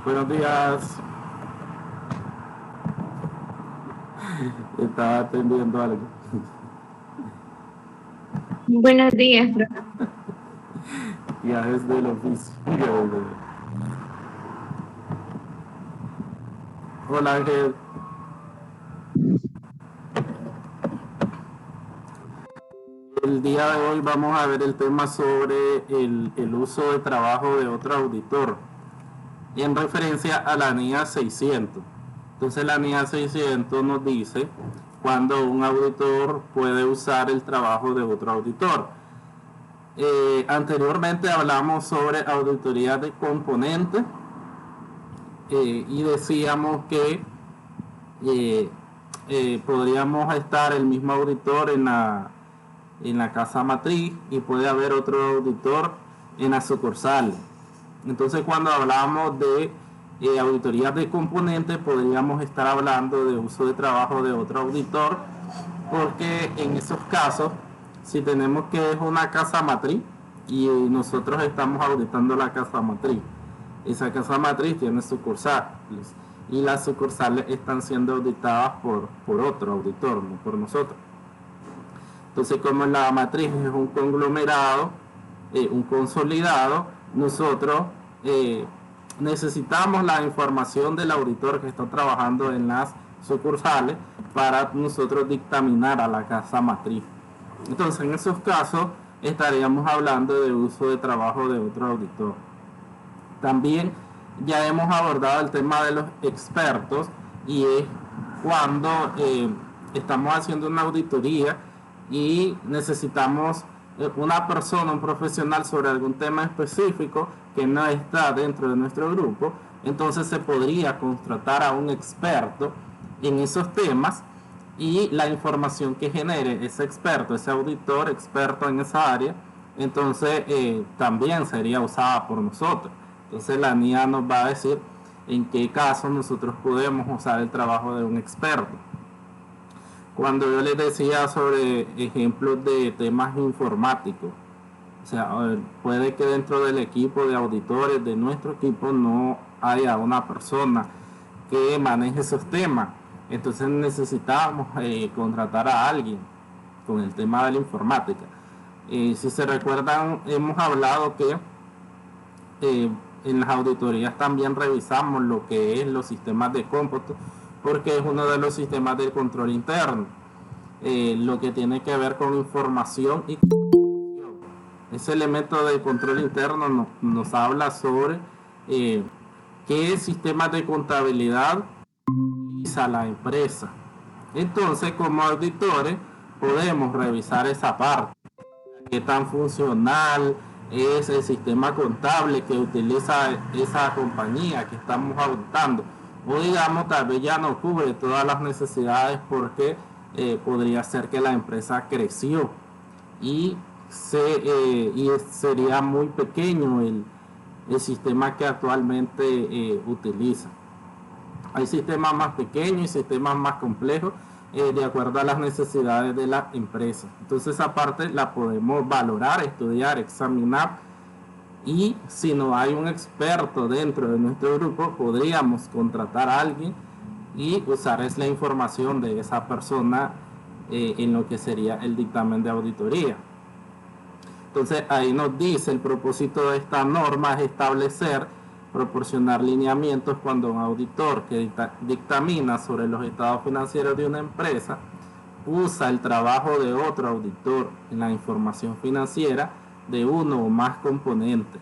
Buenos días. Estaba atendiendo algo. Buenos días, profe. Viajes del oficio. Hola Ángel. El día de hoy vamos a ver el tema sobre el uso de trabajo de otro auditor en referencia a la NIA 600. Entonces la NIA 600 nos dice cuando un auditor puede usar el trabajo de otro auditor. Anteriormente hablamos sobre auditoría de componentes y decíamos que eh, podríamos estar el mismo auditor en la casa matriz y puede haber otro auditor en la sucursal. Entonces cuando hablamos de auditorías de componentes podríamos estar hablando de uso de trabajo de otro auditor, porque en esos casos, si tenemos que es una casa matriz y nosotros estamos auditando la casa matriz, esa casa matriz tiene sucursales y las sucursales están siendo auditadas por otro auditor, no por nosotros. Entonces, como la matriz es un conglomerado, un consolidado, nosotros necesitamos la información del auditor que está trabajando en las sucursales para nosotros dictaminar a la casa matriz. Entonces, en esos casos estaríamos hablando de uso de trabajo de otro auditor. También ya hemos abordado el tema de los expertos, y es cuando estamos haciendo una auditoría y necesitamos una persona, un profesional sobre algún tema específico que no está dentro de nuestro grupo. Entonces se podría contratar a un experto en esos temas, y la información que genere ese experto, ese auditor experto en esa área, entonces también sería usada por nosotros. Entonces la NIA nos va a decir en qué caso nosotros podemos usar el trabajo de un experto. Cuando yo les decía sobre ejemplos de temas informáticos, o sea, puede que dentro del equipo de auditores de nuestro equipo no haya una persona que maneje esos temas. Entonces necesitamos contratar a alguien con el tema de la informática. Si se recuerdan, hemos hablado que en las auditorías también revisamos lo que es los sistemas de cómputo, porque es uno de los sistemas de control interno, lo que tiene que ver con información y ese elemento de control interno nos habla sobre qué sistemas de contabilidad utiliza la empresa. Entonces, como auditores, podemos revisar esa parte, qué tan funcional es el sistema contable que utiliza esa compañía que estamos auditando, o digamos tal vez ya no cubre todas las necesidades porque podría ser que la empresa creció y sería muy pequeño el sistema que actualmente utiliza. Hay sistemas más pequeños y sistemas más complejos de acuerdo a las necesidades de la empresa. Entonces esa parte la podemos valorar, estudiar, examinar, y si no hay un experto dentro de nuestro grupo, podríamos contratar a alguien y usar la información de esa persona en lo que sería el dictamen de auditoría. Entonces ahí nos dice el propósito de esta norma es establecer, proporcionar lineamientos cuando un auditor que dictamina sobre los estados financieros de una empresa usa el trabajo de otro auditor en la información financiera de uno o más componentes.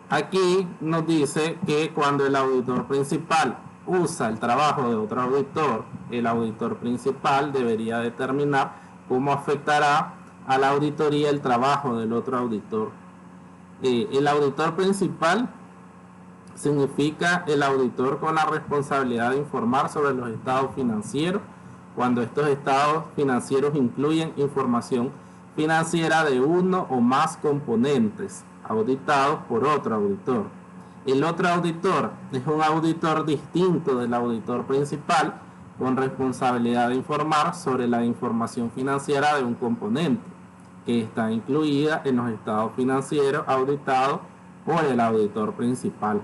Aquí nos dice que cuando el auditor principal usa el trabajo de otro auditor, el auditor principal debería determinar cómo afectará a la auditoría el trabajo del otro auditor. El auditor principal significa el auditor con la responsabilidad de informar sobre los estados financieros, cuando estos estados financieros incluyen información financiera de uno o más componentes auditados por otro auditor. El otro auditor es un auditor distinto del auditor principal, con responsabilidad de informar sobre la información financiera de un componente que está incluida en los estados financieros auditados por el auditor principal.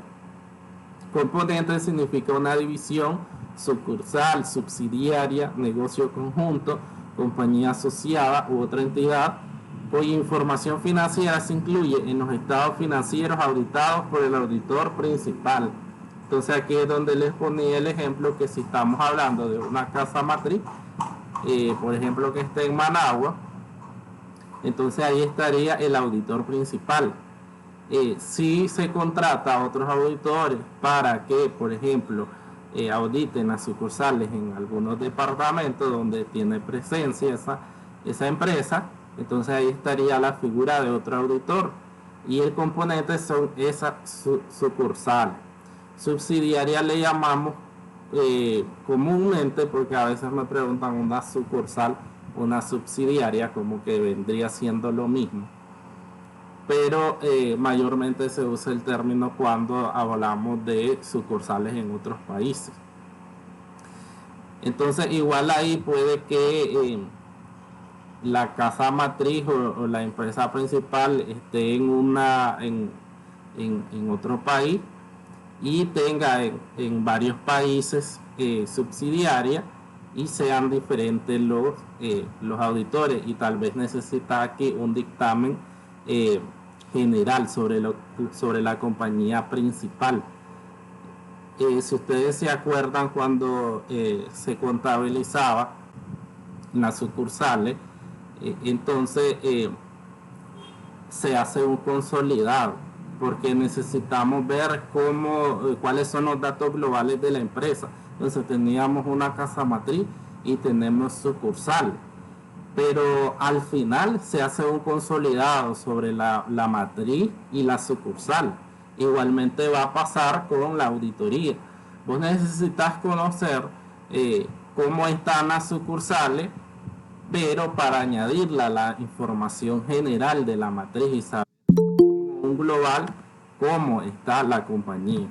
Componente significa una división, sucursal, subsidiaria, negocio conjunto, compañía asociada u otra entidad cuya información financiera se incluye en los estados financieros auditados por el auditor principal. Entonces aquí es donde les ponía el ejemplo que si estamos hablando de una casa matriz, por ejemplo que esté en Managua, entonces ahí estaría el auditor principal. Si se contrata a otros auditores para que, por ejemplo, auditen las sucursales en algunos departamentos donde tiene presencia esa empresa, entonces ahí estaría la figura de otro auditor y el componente son esas sucursales. Subsidiaria le llamamos comúnmente, porque a veces me preguntan una sucursal, una subsidiaria, como que vendría siendo lo mismo, pero mayormente se usa el término cuando hablamos de sucursales en otros países. Entonces igual ahí puede que la casa matriz o la empresa principal esté en otro país y tenga en varios países subsidiarias y sean diferentes los auditores, y tal vez necesita aquí un dictamen general sobre la compañía principal. Si ustedes se acuerdan, cuando se contabilizaba las sucursales, entonces se hace un consolidado, porque necesitamos ver cuáles son los datos globales de la empresa. Entonces teníamos una casa matriz y tenemos sucursal, pero al final se hace un consolidado sobre la matriz y la sucursal. Igualmente va a pasar con la auditoría. Vos necesitas conocer cómo están las sucursales, pero para añadirla a la información general de la matriz y saber un global cómo está la compañía.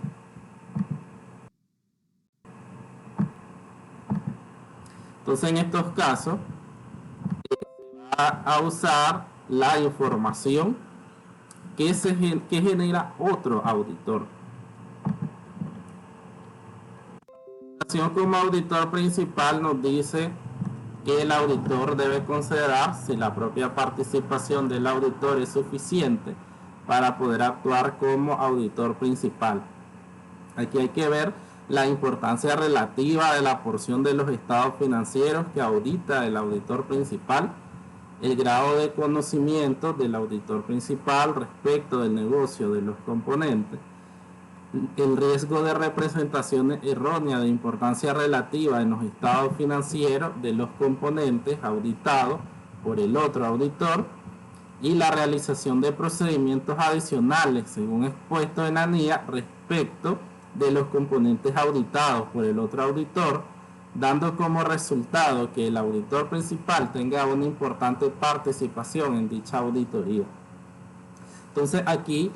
Entonces en estos casos se va a usar la información que genera otro auditor. Como auditor principal nos dice que el auditor debe considerar si la propia participación del auditor es suficiente para poder actuar como auditor principal. Aquí hay que ver la importancia relativa de la porción de los estados financieros que audita el auditor principal, el grado de conocimiento del auditor principal respecto del negocio de los componentes, el riesgo de representaciones erróneas de importancia relativa en los estados financieros de los componentes auditados por el otro auditor, y la realización de procedimientos adicionales según expuesto en la NIA respecto de los componentes auditados por el otro auditor, dando como resultado que el auditor principal tenga una importante participación en dicha auditoría. Entonces aquí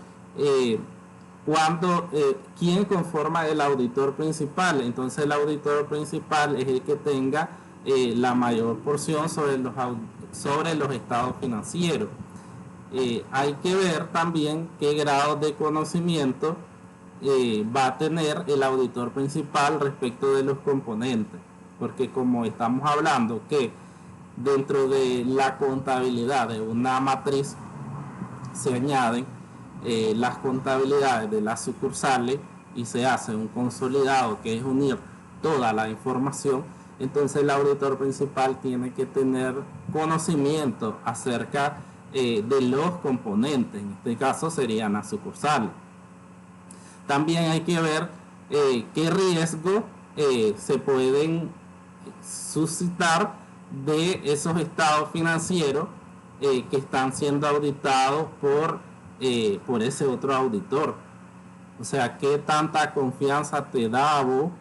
¿quién conforma el auditor principal? Entonces el auditor principal es el que tenga la mayor porción sobre los estados financieros. Hay que ver también qué grado de conocimiento va a tener el auditor principal respecto de los componentes, porque como estamos hablando que dentro de la contabilidad de una matriz se añaden las contabilidades de las sucursales y se hace un consolidado que es unir toda la información, entonces el auditor principal tiene que tener conocimiento acerca de los componentes, en este caso serían las sucursales. También hay que ver qué riesgo se pueden suscitar de esos estados financieros que están siendo auditados por ese otro auditor. O sea, qué tanta confianza te da a vos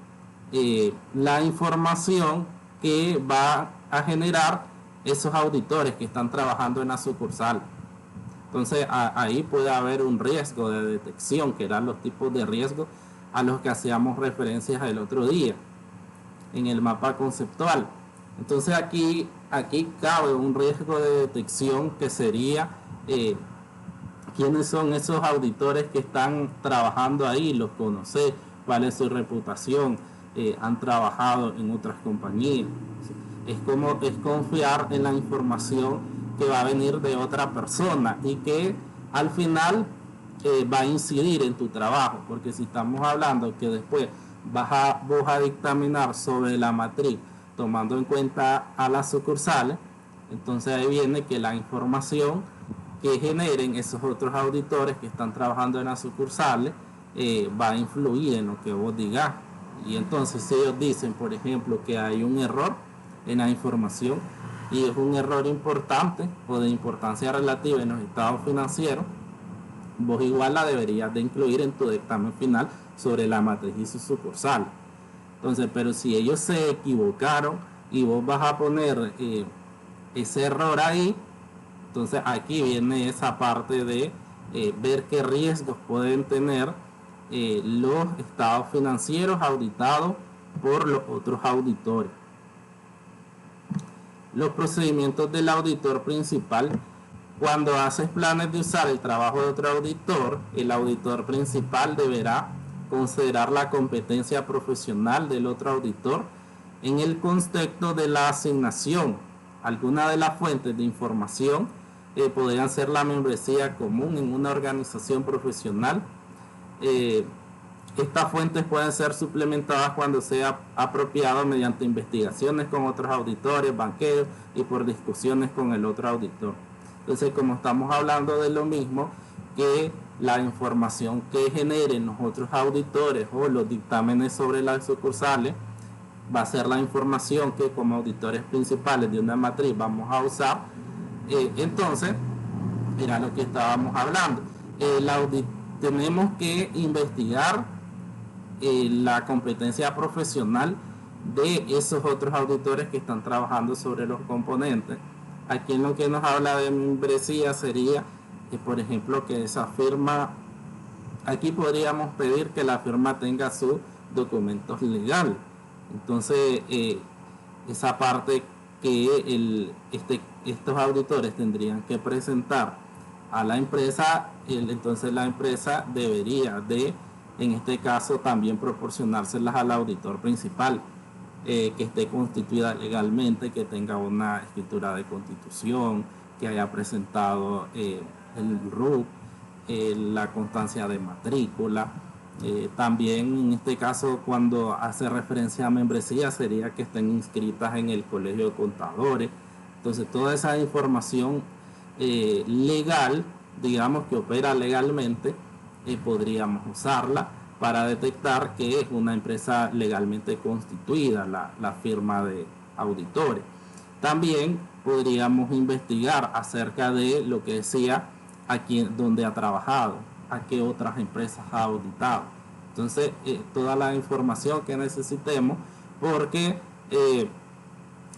la información que va a generar esos auditores que están trabajando en la sucursal. Entonces ahí puede haber un riesgo de detección, que eran los tipos de riesgo a los que hacíamos referencias el otro día en el mapa conceptual. Entonces aquí cabe un riesgo de detección que sería quiénes son esos auditores que están trabajando ahí, los conoces, cuál es su reputación, han trabajado en otras compañías. Es confiar en la información que va a venir de otra persona y que al final va a incidir en tu trabajo, porque si estamos hablando que después vos a dictaminar sobre la matriz tomando en cuenta a las sucursales, entonces ahí viene que la información que generen esos otros auditores que están trabajando en las sucursales va a influir en lo que vos digas. Y entonces si ellos dicen, por ejemplo, que hay un error en la información y es un error importante o de importancia relativa en los estados financieros, vos igual la deberías de incluir en tu dictamen final sobre la matriz y su sucursal. Entonces, pero si ellos se equivocaron y vos vas a poner ese error ahí, entonces aquí viene esa parte de ver qué riesgos pueden tener los estados financieros auditados por los otros auditores. Los procedimientos del auditor principal: cuando haces planes de usar el trabajo de otro auditor, el auditor principal deberá considerar la competencia profesional del otro auditor en el contexto de la asignación. Algunas de las fuentes de información podrían ser la membresía común en una organización profesional. Estas fuentes pueden ser suplementadas cuando sea apropiado mediante investigaciones con otros auditores, banqueros y por discusiones con el otro auditor. Entonces, como estamos hablando de lo mismo, que la información que generen los otros auditores o los dictámenes sobre las sucursales va a ser la información que como auditores principales de una matriz vamos a usar. Entonces, era lo que estábamos hablando. Tenemos que investigar la competencia profesional de esos otros auditores que están trabajando sobre los componentes. Aquí en lo que nos habla de membresía sería que, por ejemplo, que esa firma, aquí podríamos pedir que la firma tenga sus documentos legales. Entonces, esa parte que estos auditores tendrían que presentar a la empresa, entonces la empresa debería de, en este caso, también proporcionárselas al auditor principal, que esté constituida legalmente, que tenga una escritura de constitución, que haya presentado el RUC, la constancia de matrícula. También en este caso, cuando hace referencia a membresía, sería que estén inscritas en el colegio de contadores. Entonces, toda esa información legal, digamos que opera legalmente, podríamos usarla para detectar que es una empresa legalmente constituida la firma de auditores. También podríamos investigar acerca de lo que decía aquí donde ha trabajado, a qué otras empresas ha auditado. Entonces, toda la información que necesitemos, porque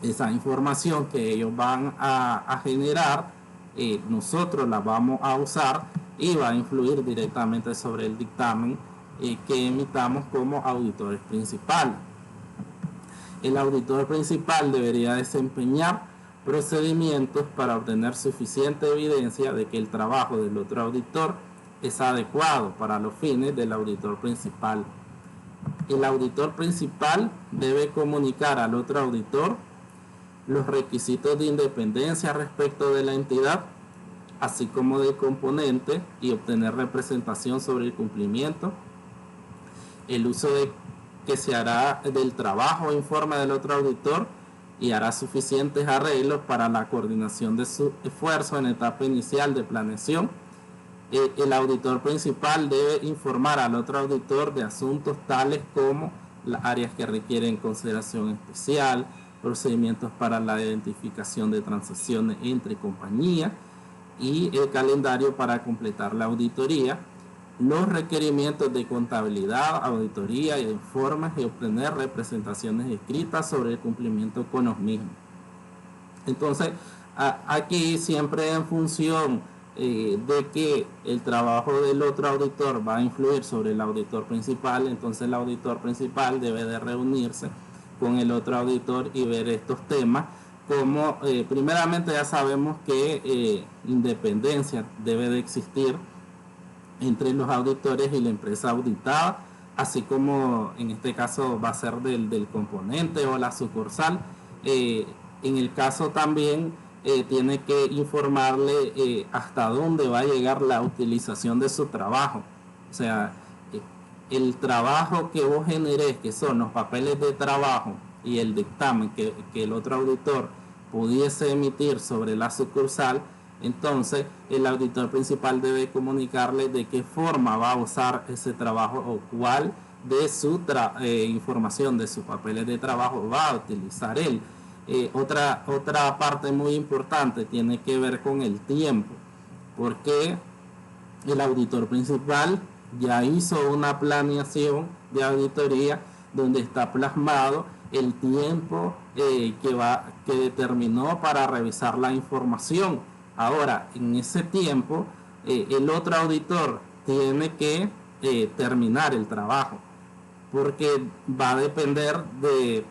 esa información que ellos van a generar, nosotros la vamos a usar y va a influir directamente sobre el dictamen que emitamos como auditores principales. El auditor principal debería desempeñar procedimientos para obtener suficiente evidencia de que el trabajo del otro auditor es adecuado para los fines del auditor principal. El auditor principal debe comunicar al otro auditor los requisitos de independencia respecto de la entidad, así como del componente, y obtener representación sobre el cumplimiento, el uso que se hará del trabajo e informe del otro auditor, y hará suficientes arreglos para la coordinación de su esfuerzo en etapa inicial de planeación. El auditor principal debe informar al otro auditor de asuntos tales como las áreas que requieren consideración especial, procedimientos para la identificación de transacciones entre compañías y el calendario para completar la auditoría, los requerimientos de contabilidad, auditoría y informes, y obtener representaciones escritas sobre el cumplimiento con los mismos. Entonces, aquí siempre en función de que el trabajo del otro auditor va a influir sobre el auditor principal, entonces el auditor principal debe de reunirse con el otro auditor y ver estos temas como primeramente ya sabemos que independencia debe de existir entre los auditores y la empresa auditada, así como en este caso va a ser del componente o la sucursal. En el caso también tiene que informarle hasta dónde va a llegar la utilización de su trabajo. O sea, el trabajo que vos generés, que son los papeles de trabajo y el dictamen que el otro auditor pudiese emitir sobre la sucursal, entonces el auditor principal debe comunicarle de qué forma va a usar ese trabajo o cuál de su información de sus papeles de trabajo va a utilizar él. Otra parte muy importante tiene que ver con el tiempo, porque el auditor principal ya hizo una planeación de auditoría donde está plasmado el tiempo que determinó para revisar la información. Ahora, en ese tiempo, el otro auditor tiene que terminar el trabajo, porque va a depender de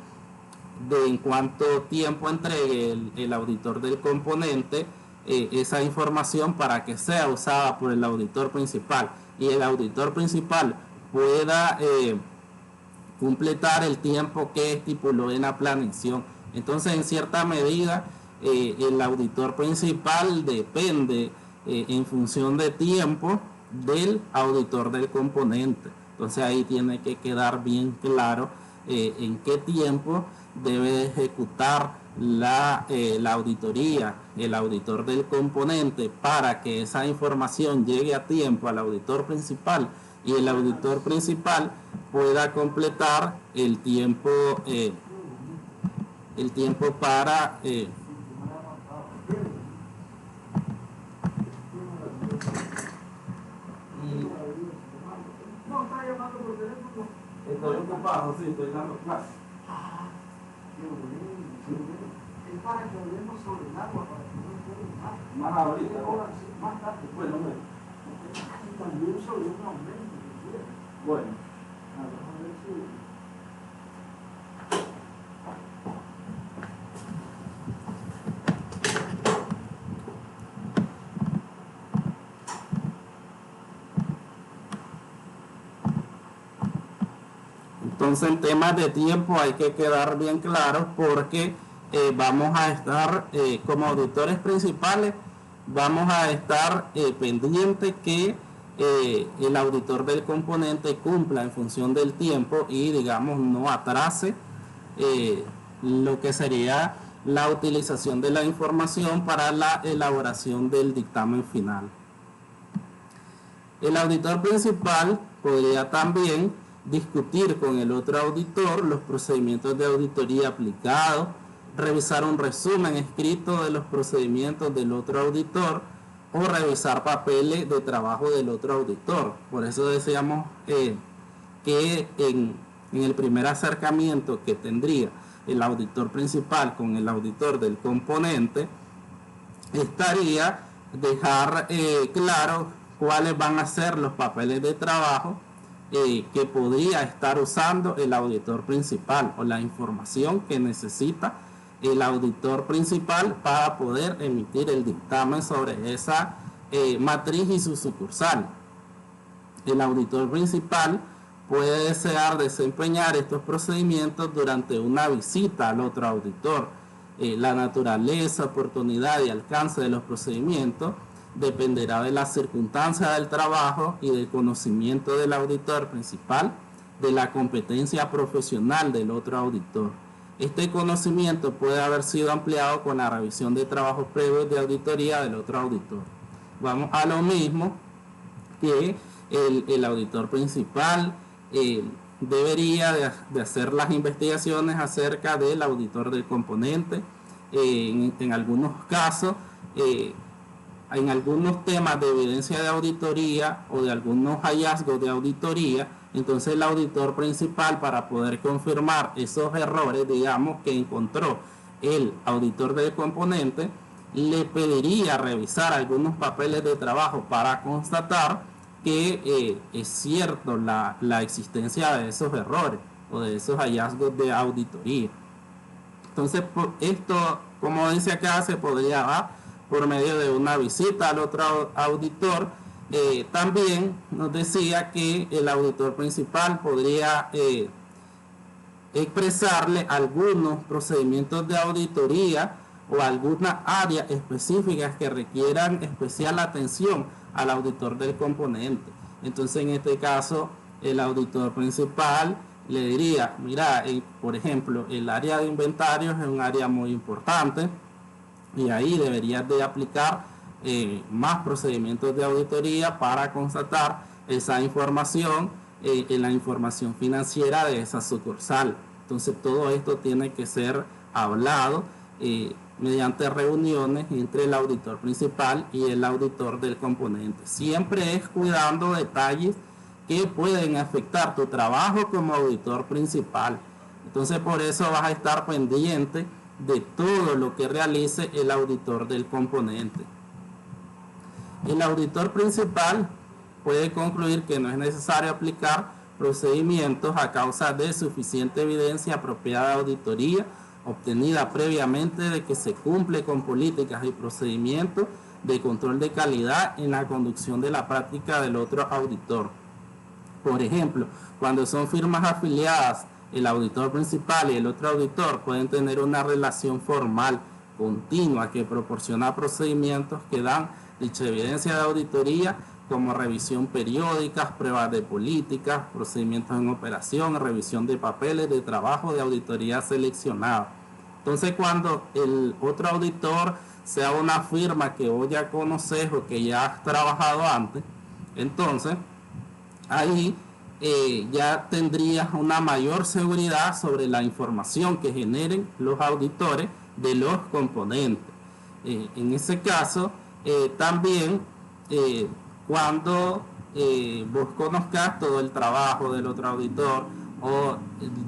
en cuánto tiempo entregue el auditor del componente esa información para que sea usada por el auditor principal y el auditor principal pueda completar el tiempo que estipuló en la planeación. Entonces, en cierta medida, el auditor principal depende en función de tiempo del auditor del componente. Entonces ahí tiene que quedar bien claro en qué tiempo debe ejecutar la auditoría el auditor del componente para que esa información llegue a tiempo al auditor principal y el auditor principal pueda completar el tiempo para estoy ocupado, sí, estoy dando clases. Es para que hablemos sobre el agua, para que no quede más ahorita, más tarde. Bueno, Y también sobre un aumento, si quiere. bueno. A ver si... Entonces, en temas de tiempo hay que quedar bien claros porque vamos a estar como auditores principales, vamos a estar pendientes que el auditor del componente cumpla en función del tiempo y, digamos, no atrase lo que sería la utilización de la información para la elaboración del dictamen final. El auditor principal podría también discutir con el otro auditor los procedimientos de auditoría aplicados, revisar un resumen escrito de los procedimientos del otro auditor o revisar papeles de trabajo del otro auditor. Por eso decíamos que en el primer acercamiento que tendría el auditor principal con el auditor del componente, estaría dejar claro cuáles van a ser los papeles de trabajo que podría estar usando el auditor principal o la información que necesita el auditor principal para poder emitir el dictamen sobre esa matriz y su sucursal. El auditor principal puede desear desempeñar estos procedimientos durante una visita al otro auditor. La naturaleza, oportunidad y alcance de los procedimientos dependerá de las circunstancias del trabajo y del conocimiento del auditor principal, de la competencia profesional del otro auditor. Este conocimiento puede haber sido ampliado con la revisión de trabajos previos de auditoría del otro auditor. Vamos a lo mismo que el auditor principal debería de hacer las investigaciones acerca del auditor del componente. En algunos casos, en algunos temas de evidencia de auditoría o de algunos hallazgos de auditoría, entonces el auditor principal, para poder confirmar esos errores, digamos, que encontró el auditor del componente, le pediría revisar algunos papeles de trabajo para constatar que es cierto la existencia de esos errores o de esos hallazgos de auditoría. Entonces, esto, como dice acá, se podría dar por medio de una visita al otro auditor. También nos decía que el auditor principal podría expresarle algunos procedimientos de auditoría o algunas áreas específicas que requieran especial atención al auditor del componente. Entonces, en este caso, el auditor principal le diría, mira, por ejemplo, el área de inventarios es un área muy importante y ahí deberías de aplicar más procedimientos de auditoría para constatar esa información en la información financiera de esa sucursal. Entonces, todo esto tiene que ser hablado mediante reuniones entre el auditor principal y el auditor del componente. Siempre es cuidando detalles que pueden afectar tu trabajo como auditor principal. Entonces, por eso vas a estar pendiente de todo lo que realice el auditor del componente. El auditor principal puede concluir que no es necesario aplicar procedimientos a causa de suficiente evidencia apropiada de auditoría obtenida previamente de que se cumple con políticas y procedimientos de control de calidad en la conducción de la práctica del otro auditor. Por ejemplo, cuando son firmas afiliadas, el auditor principal y el otro auditor pueden tener una relación formal continua que proporciona procedimientos que dan dicha evidencia de auditoría, como revisión periódica, pruebas de políticas, procedimientos en operación, revisión de papeles de trabajo de auditoría seleccionada. Entonces, cuando el otro auditor sea una firma que vos ya conoces o que ya has trabajado antes, entonces ahí ya tendrías una mayor seguridad sobre la información que generen los auditores de los componentes. En ese caso, también cuando vos conozcas todo el trabajo del otro auditor o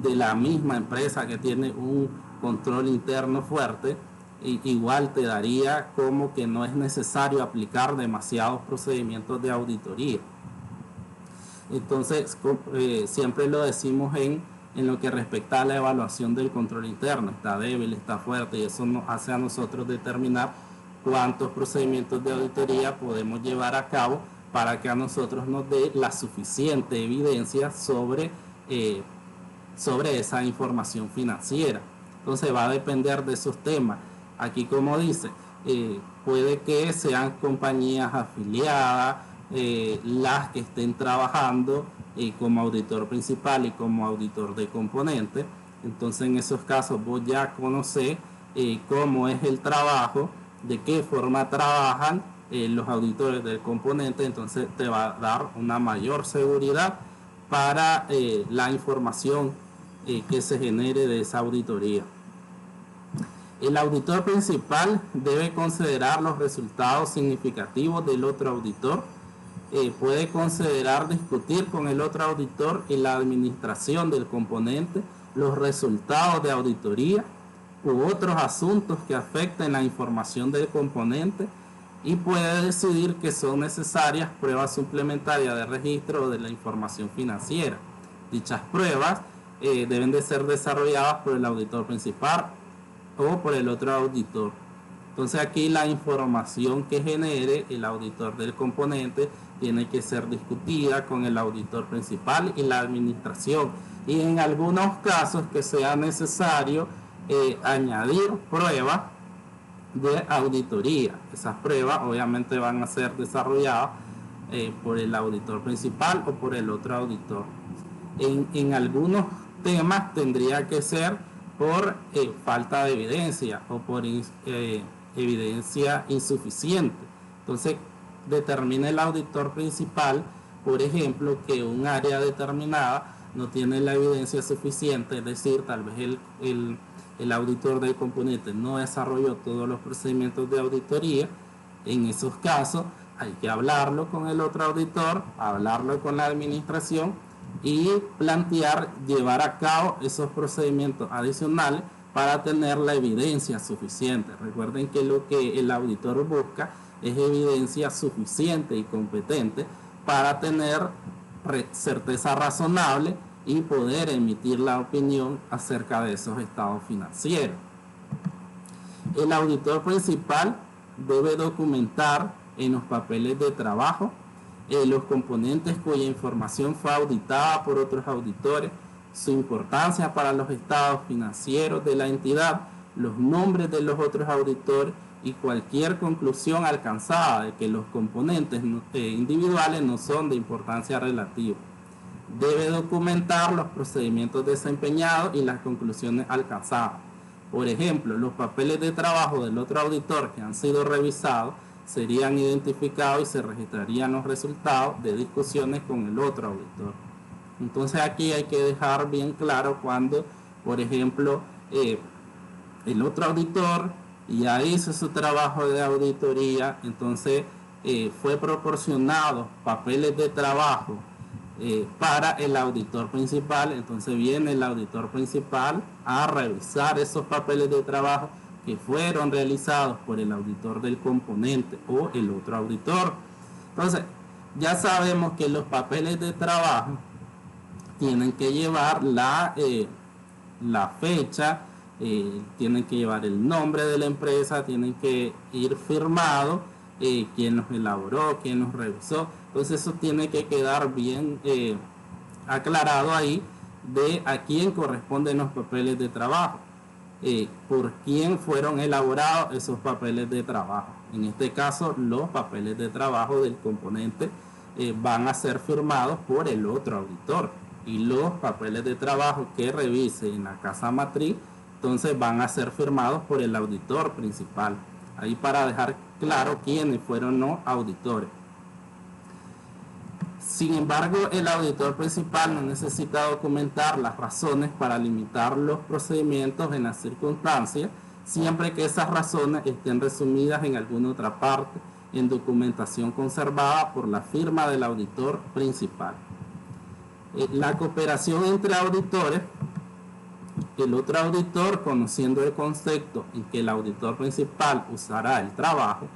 de la misma empresa que tiene un control interno fuerte, igual te daría como que no es necesario aplicar demasiados procedimientos de auditoría. Entonces, siempre lo decimos en lo que respecta a la evaluación del control interno. Está débil, está fuerte, y eso nos hace a nosotros determinar cuántos procedimientos de auditoría podemos llevar a cabo para que a nosotros nos dé la suficiente evidencia sobre esa información financiera. Entonces, va a depender de esos temas. Aquí, como dice, puede que sean compañías afiliadas, las que estén trabajando como auditor principal y como auditor de componentes. Entonces, en esos casos vos ya conocés cómo es el trabajo, de qué forma trabajan los auditores del componente. Entonces te va a dar una mayor seguridad para la información que se genere de esa auditoría. El auditor principal debe considerar los resultados significativos del otro auditor. Puede considerar discutir con el otro auditor y la administración del componente los resultados de auditoría u otros asuntos que afecten la información del componente, y puede decidir que son necesarias pruebas suplementarias de registro de la información financiera. Dichas pruebas deben de ser desarrolladas por el auditor principal o por el otro auditor. Entonces, aquí la información que genere el auditor del componente tiene que ser discutida con el auditor principal y la administración, y en algunos casos que sea necesario añadir pruebas de auditoría. Esas pruebas obviamente van a ser desarrolladas por el auditor principal o por el otro auditor. En algunos temas tendría que ser por falta de evidencia o por evidencia insuficiente. Entonces, determina el auditor principal, por ejemplo, que un área determinada no tiene la evidencia suficiente, es decir, tal vez el auditor del componente no desarrolló todos los procedimientos de auditoría. En esos casos hay que hablarlo con el otro auditor, hablarlo con la administración y plantear llevar a cabo esos procedimientos adicionales para tener la evidencia suficiente. Recuerden que lo que el auditor busca es evidencia suficiente y competente para tener certeza razonable y poder emitir la opinión acerca de esos estados financieros. El auditor principal debe documentar en los papeles de trabajo los componentes cuya información fue auditada por otros auditores, su importancia para los estados financieros de la entidad, los nombres de los otros auditores y cualquier conclusión alcanzada de que los componentes individuales no son de importancia relativa. Debe documentar los procedimientos desempeñados y las conclusiones alcanzadas. Por ejemplo, los papeles de trabajo del otro auditor que han sido revisados serían identificados y se registrarían los resultados de discusiones con el otro auditor. Entonces aquí hay que dejar bien claro cuando, por ejemplo, el otro auditor ya hizo su trabajo de auditoría, entonces fue proporcionado papeles de trabajo para el auditor principal, entonces viene el auditor principal a revisar esos papeles de trabajo que fueron realizados por el auditor del componente o el otro auditor. Entonces, ya sabemos que los papeles de trabajo tienen que llevar la fecha, tienen que llevar el nombre de la empresa, tienen que ir firmado, quién los elaboró, quién los revisó. Entonces eso tiene que quedar bien aclarado ahí de a quién corresponden los papeles de trabajo, por quién fueron elaborados esos papeles de trabajo. En este caso, los papeles de trabajo del componente van a ser firmados por el otro auditor, y los papeles de trabajo que revise en la casa matriz, entonces van a ser firmados por el auditor principal. Ahí para dejar claro quiénes fueron los auditores. Sin embargo, el auditor principal no necesita documentar las razones para limitar los procedimientos en las circunstancias, siempre que esas razones estén resumidas en alguna otra parte, en documentación conservada por la firma del auditor principal. La cooperación entre auditores, el otro auditor, conociendo el concepto en que el auditor principal usará el trabajo,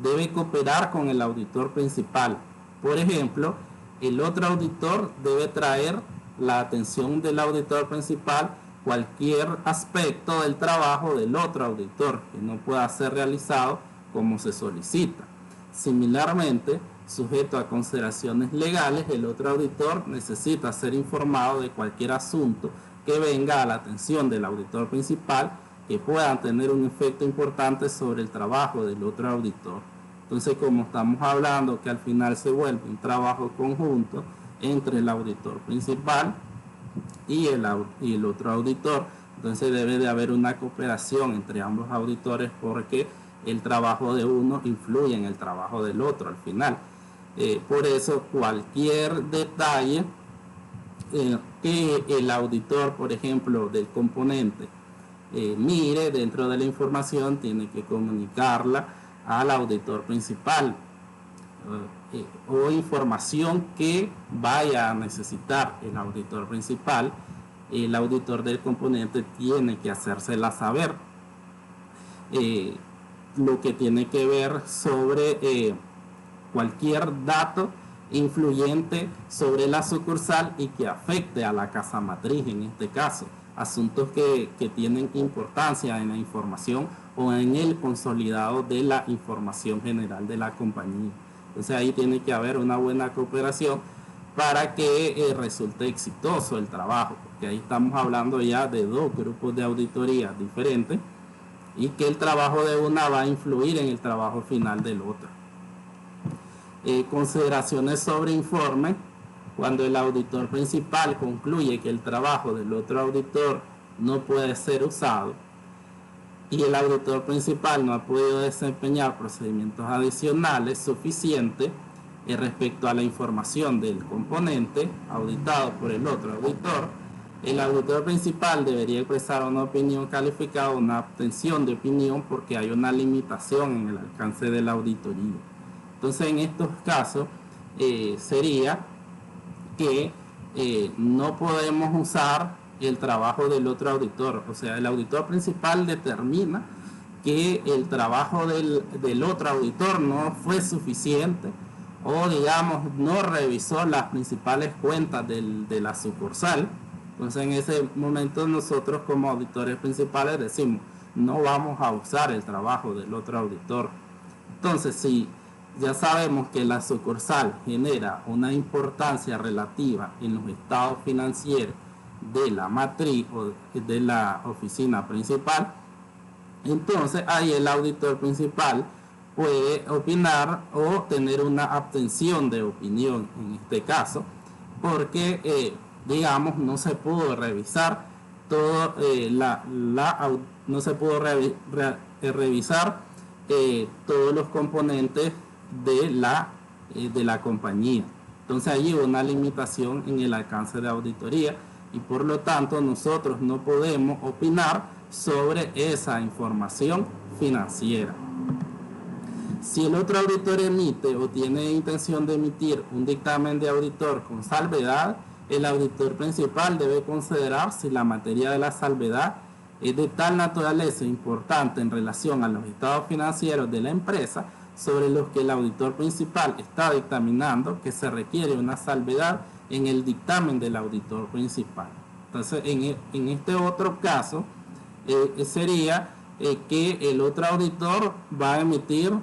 debe cooperar con el auditor principal. Por ejemplo, el otro auditor debe traer la atención del auditor principal cualquier aspecto del trabajo del otro auditor que no pueda ser realizado como se solicita. Similarmente, sujeto a consideraciones legales, el otro auditor necesita ser informado de cualquier asunto que venga a la atención del auditor principal que puedan tener un efecto importante sobre el trabajo del otro auditor. Entonces, como estamos hablando que al final se vuelve un trabajo conjunto entre el auditor principal y el otro auditor, entonces debe de haber una cooperación entre ambos auditores, porque el trabajo de uno influye en el trabajo del otro al final. Por eso cualquier detalle que el auditor, por ejemplo, del componente mire dentro de la información, tiene que comunicarla al auditor principal, o información que vaya a necesitar el auditor principal, el auditor del componente tiene que hacérsela saber. Lo que tiene que ver sobre cualquier dato influyente sobre la sucursal y que afecte a la casa matriz, en este caso, asuntos que tienen importancia en la información o en el consolidado de la información general de la compañía. Entonces ahí tiene que haber una buena cooperación para que resulte exitoso el trabajo, porque ahí estamos hablando ya de dos grupos de auditoría diferentes y que el trabajo de una va a influir en el trabajo final del otro. Consideraciones sobre informe. Cuando el auditor principal concluye que el trabajo del otro auditor no puede ser usado y el auditor principal no ha podido desempeñar procedimientos adicionales suficientes respecto a la información del componente auditado por el otro auditor, el auditor principal debería expresar una opinión calificada, una abstención de opinión, porque hay una limitación en el alcance de la auditoría. Entonces, en estos casos sería que no podemos usar el trabajo del otro auditor. O sea, el auditor principal determina que el trabajo del otro auditor no fue suficiente, o digamos no revisó las principales cuentas de la sucursal. Entonces en ese momento nosotros como auditores principales decimos, no vamos a usar el trabajo del otro auditor. Entonces, si ya sabemos que la sucursal genera una importancia relativa en los estados financieros de la matriz o de la oficina principal, entonces ahí el auditor principal puede opinar o tener una abstención de opinión en este caso, porque digamos no se pudo revisar todo no se pudo revisar todos los componentes de la compañía. Entonces hay una limitación en el alcance de auditoría y por lo tanto nosotros no podemos opinar sobre esa información financiera. Si el otro auditor emite o tiene intención de emitir un dictamen de auditor con salvedad, el auditor principal debe considerar si la materia de la salvedad es de tal naturaleza importante en relación a los estados financieros de la empresa sobre los que el auditor principal está dictaminando que se requiere una salvedad en el dictamen del auditor principal. Entonces, en este otro caso, sería que el otro auditor va a emitir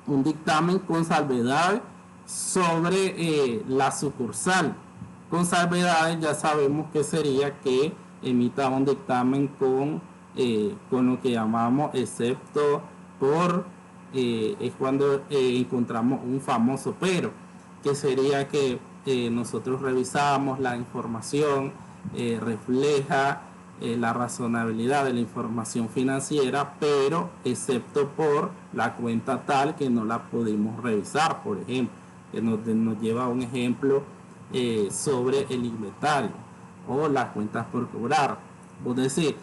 un dictamen con salvedad sobre la sucursal. Con salvedades ya sabemos que sería que emita un dictamen con lo que llamamos excepto por, es cuando encontramos un famoso pero, que sería que nosotros revisamos la información, refleja la razonabilidad de la información financiera, pero excepto por la cuenta tal que no la pudimos revisar, por ejemplo, que nos lleva a un ejemplo sobre el inventario o las cuentas por cobrar. Es decir,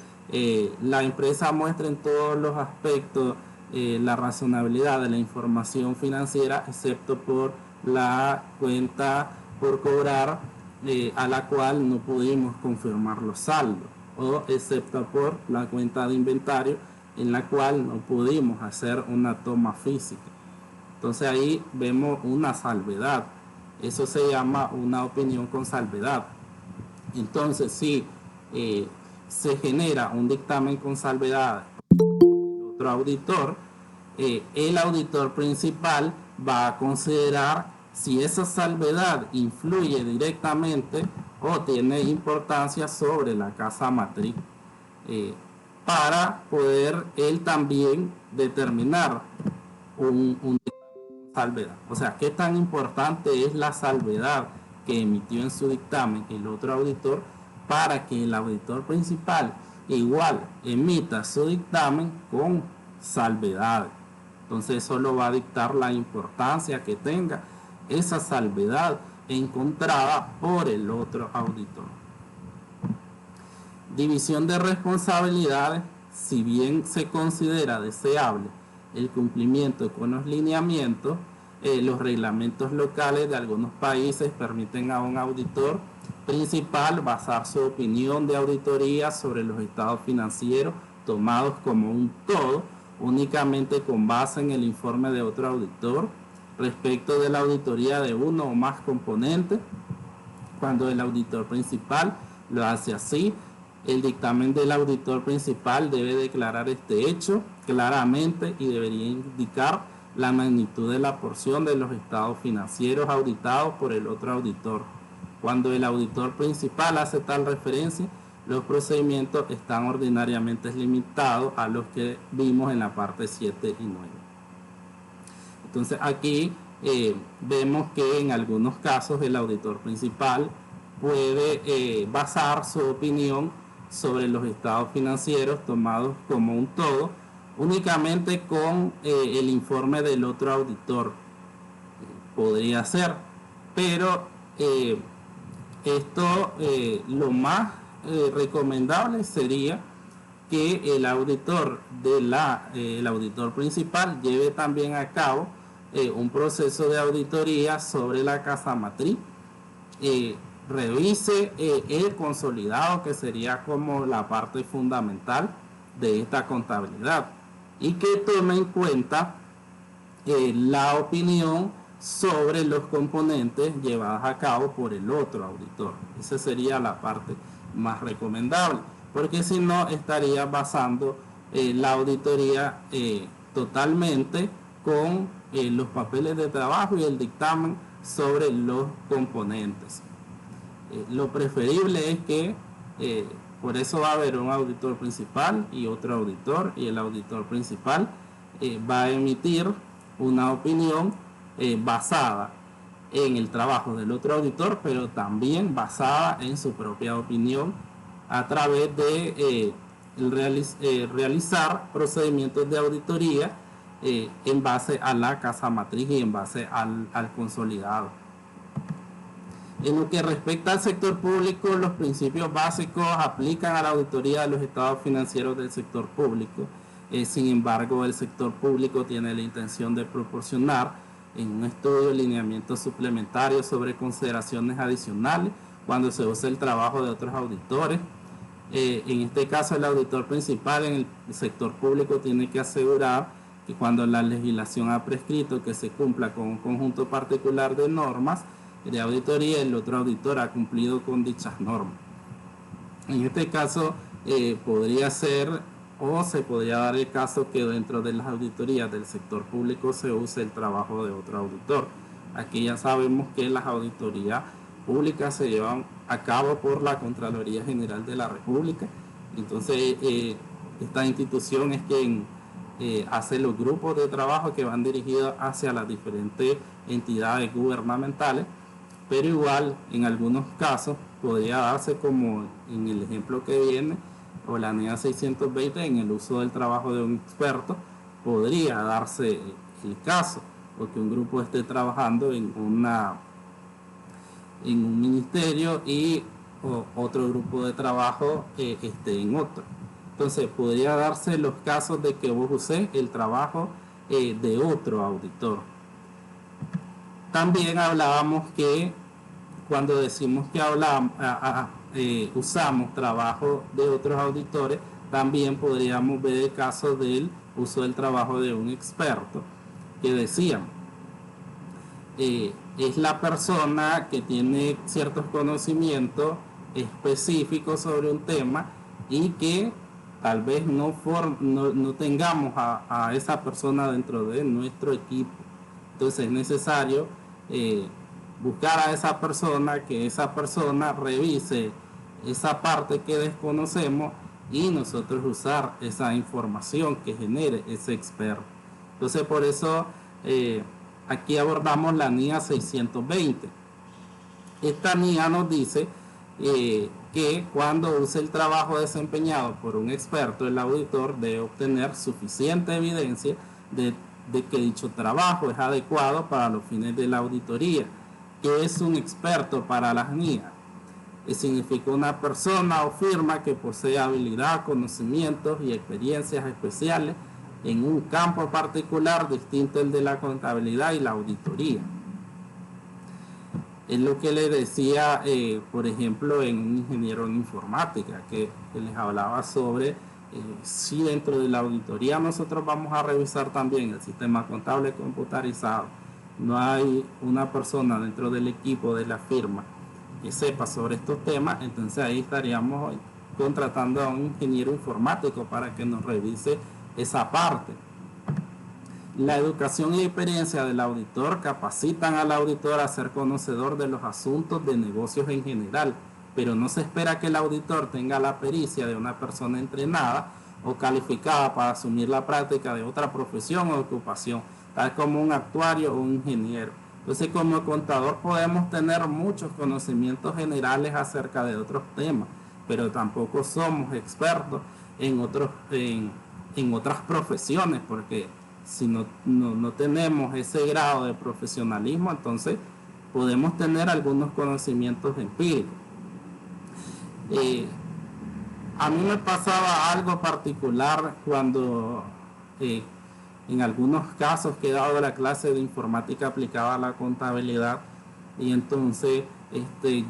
la empresa muestra en todos los aspectos la razonabilidad de la información financiera, excepto por la cuenta por cobrar a la cual no pudimos confirmar los saldos, o excepto por la cuenta de inventario en la cual no pudimos hacer una toma física. Entonces ahí vemos una salvedad. Eso se llama una opinión con salvedad. Entonces, si se genera un dictamen con salvedad del otro auditor, el auditor principal va a considerar si esa salvedad influye directamente o tiene importancia sobre la casa matriz, para poder él también determinar un salvedad. O sea, qué tan importante es la salvedad que emitió en su dictamen el otro auditor para que el auditor principal igual emita su dictamen con salvedad. Entonces eso lo va a dictar la importancia que tenga esa salvedad encontrada por el otro auditor. División de responsabilidades. Si bien se considera deseable el cumplimiento con los lineamientos, los reglamentos locales de algunos países permiten a un auditor principal basar su opinión de auditoría sobre los estados financieros tomados como un todo, únicamente con base en el informe de otro auditor respecto de la auditoría de uno o más componentes. Cuando el auditor principal lo hace así, el dictamen del auditor principal debe declarar este hecho claramente y debería indicar la magnitud de la porción de los estados financieros auditados por el otro auditor. Cuando el auditor principal hace tal referencia, los procedimientos están ordinariamente limitados a los que vimos en la parte 7 y 9. Entonces aquí vemos que en algunos casos el auditor principal puede basar su opinión sobre los estados financieros tomados como un todo únicamente con el informe del otro auditor. Podría ser, pero esto lo más recomendable sería que el auditor el auditor principal lleve también a cabo un proceso de auditoría sobre la casa matriz, revise el consolidado, que sería como la parte fundamental de esta contabilidad, y que tome en cuenta la opinión sobre los componentes llevados a cabo por el otro auditor. Esa sería la parte más recomendable, porque si no estaría basando la auditoría totalmente con los papeles de trabajo y el dictamen sobre los componentes. Lo preferible es que por eso va a haber un auditor principal y otro auditor, y el auditor principal va a emitir una opinión basada en el trabajo del otro auditor, pero también basada en su propia opinión a través de realizar procedimientos de auditoría en base a la casa matriz y en base al consolidado. En lo que respecta al sector público, los principios básicos aplican a la auditoría de los estados financieros del sector público. Sin embargo, el sector público tiene la intención de proporcionar en un estudio lineamientos suplementarios sobre consideraciones adicionales cuando se usa el trabajo de otros auditores. En este caso, el auditor principal en el sector público tiene que asegurar que cuando la legislación ha prescrito que se cumpla con un conjunto particular de normas de auditoría, el otro auditor ha cumplido con dichas normas. En este caso podría ser o se podría dar el caso que dentro de las auditorías del sector público se use el trabajo de otro auditor. Aquí ya sabemos que las auditorías públicas se llevan a cabo por la Contraloría General de la República. Entonces esta institución es quien hace los grupos de trabajo que van dirigidos hacia las diferentes entidades gubernamentales, pero igual en algunos casos podría darse, como en el ejemplo que viene, o la NEA 620, en el uso del trabajo de un experto, podría darse el caso, o que un grupo esté trabajando en un ministerio y otro grupo de trabajo esté en otro. Entonces podría darse los casos de que vos usé el trabajo de otro auditor. También hablábamos que cuando decimos que usamos trabajo de otros auditores, también podríamos ver el caso del uso del trabajo de un experto, que decíamos, es la persona que tiene ciertos conocimientos específicos sobre un tema y que tal vez no tengamos a esa persona dentro de nuestro equipo. Entonces es necesario buscar a esa persona, que esa persona revise esa parte que desconocemos y nosotros usar esa información que genere ese experto. Entonces por eso aquí abordamos la NIA 620. Esta NIA nos dice que cuando use el trabajo desempeñado por un experto, el auditor debe obtener suficiente evidencia de que dicho trabajo es adecuado para los fines de la auditoría. ¿Qué es un experto para las NIA? Significa una persona o firma que posee habilidad, conocimientos y experiencias especiales en un campo particular distinto al de la contabilidad y la auditoría. Es lo que le decía, por ejemplo, en un ingeniero en informática, que les hablaba sobre si dentro de la auditoría nosotros vamos a revisar también el sistema contable computarizado, no hay una persona dentro del equipo de la firma que sepa sobre estos temas, entonces ahí estaríamos contratando a un ingeniero informático para que nos revise esa parte. La educación y experiencia del auditor capacitan al auditor a ser conocedor de los asuntos de negocios en general, pero no se espera que el auditor tenga la pericia de una persona entrenada o calificada para asumir la práctica de otra profesión o ocupación, tal como un actuario o un ingeniero. Entonces, como contador podemos tener muchos conocimientos generales acerca de otros temas, pero tampoco somos expertos en otras profesiones, porque si no tenemos ese grado de profesionalismo, entonces podemos tener algunos conocimientos empíricos. A mí me pasaba algo particular cuando en algunos casos que he dado la clase de informática aplicada a la contabilidad, y entonces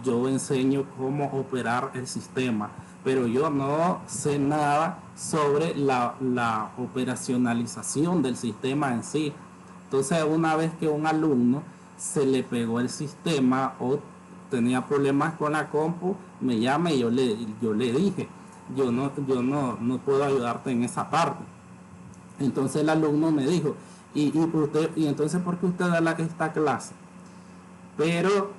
yo enseño cómo operar el sistema, pero yo no sé nada sobre la operacionalización del sistema en sí. Entonces una vez que un alumno se le pegó el sistema o tenía problemas con la compu, me llama y yo le dije, no puedo ayudarte en esa parte. Entonces el alumno me dijo, y entonces ¿por qué usted da esta clase? Pero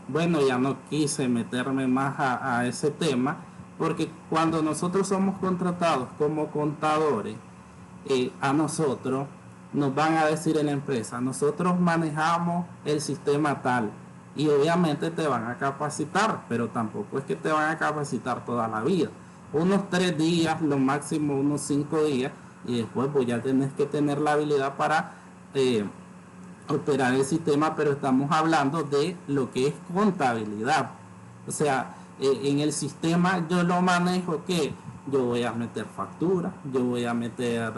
bueno, ya no quise meterme más a ese tema, porque cuando nosotros somos contratados como contadores, a nosotros nos van a decir en la empresa, nosotros manejamos el sistema tal, y obviamente te van a capacitar, pero tampoco es que te van a capacitar toda la vida. Unos 3 días, lo máximo unos 5 días, y después pues ya tenés que tener la habilidad para operar el sistema, pero estamos hablando de lo que es contabilidad. O sea, en el sistema yo lo manejo que yo voy a meter factura, yo voy a meter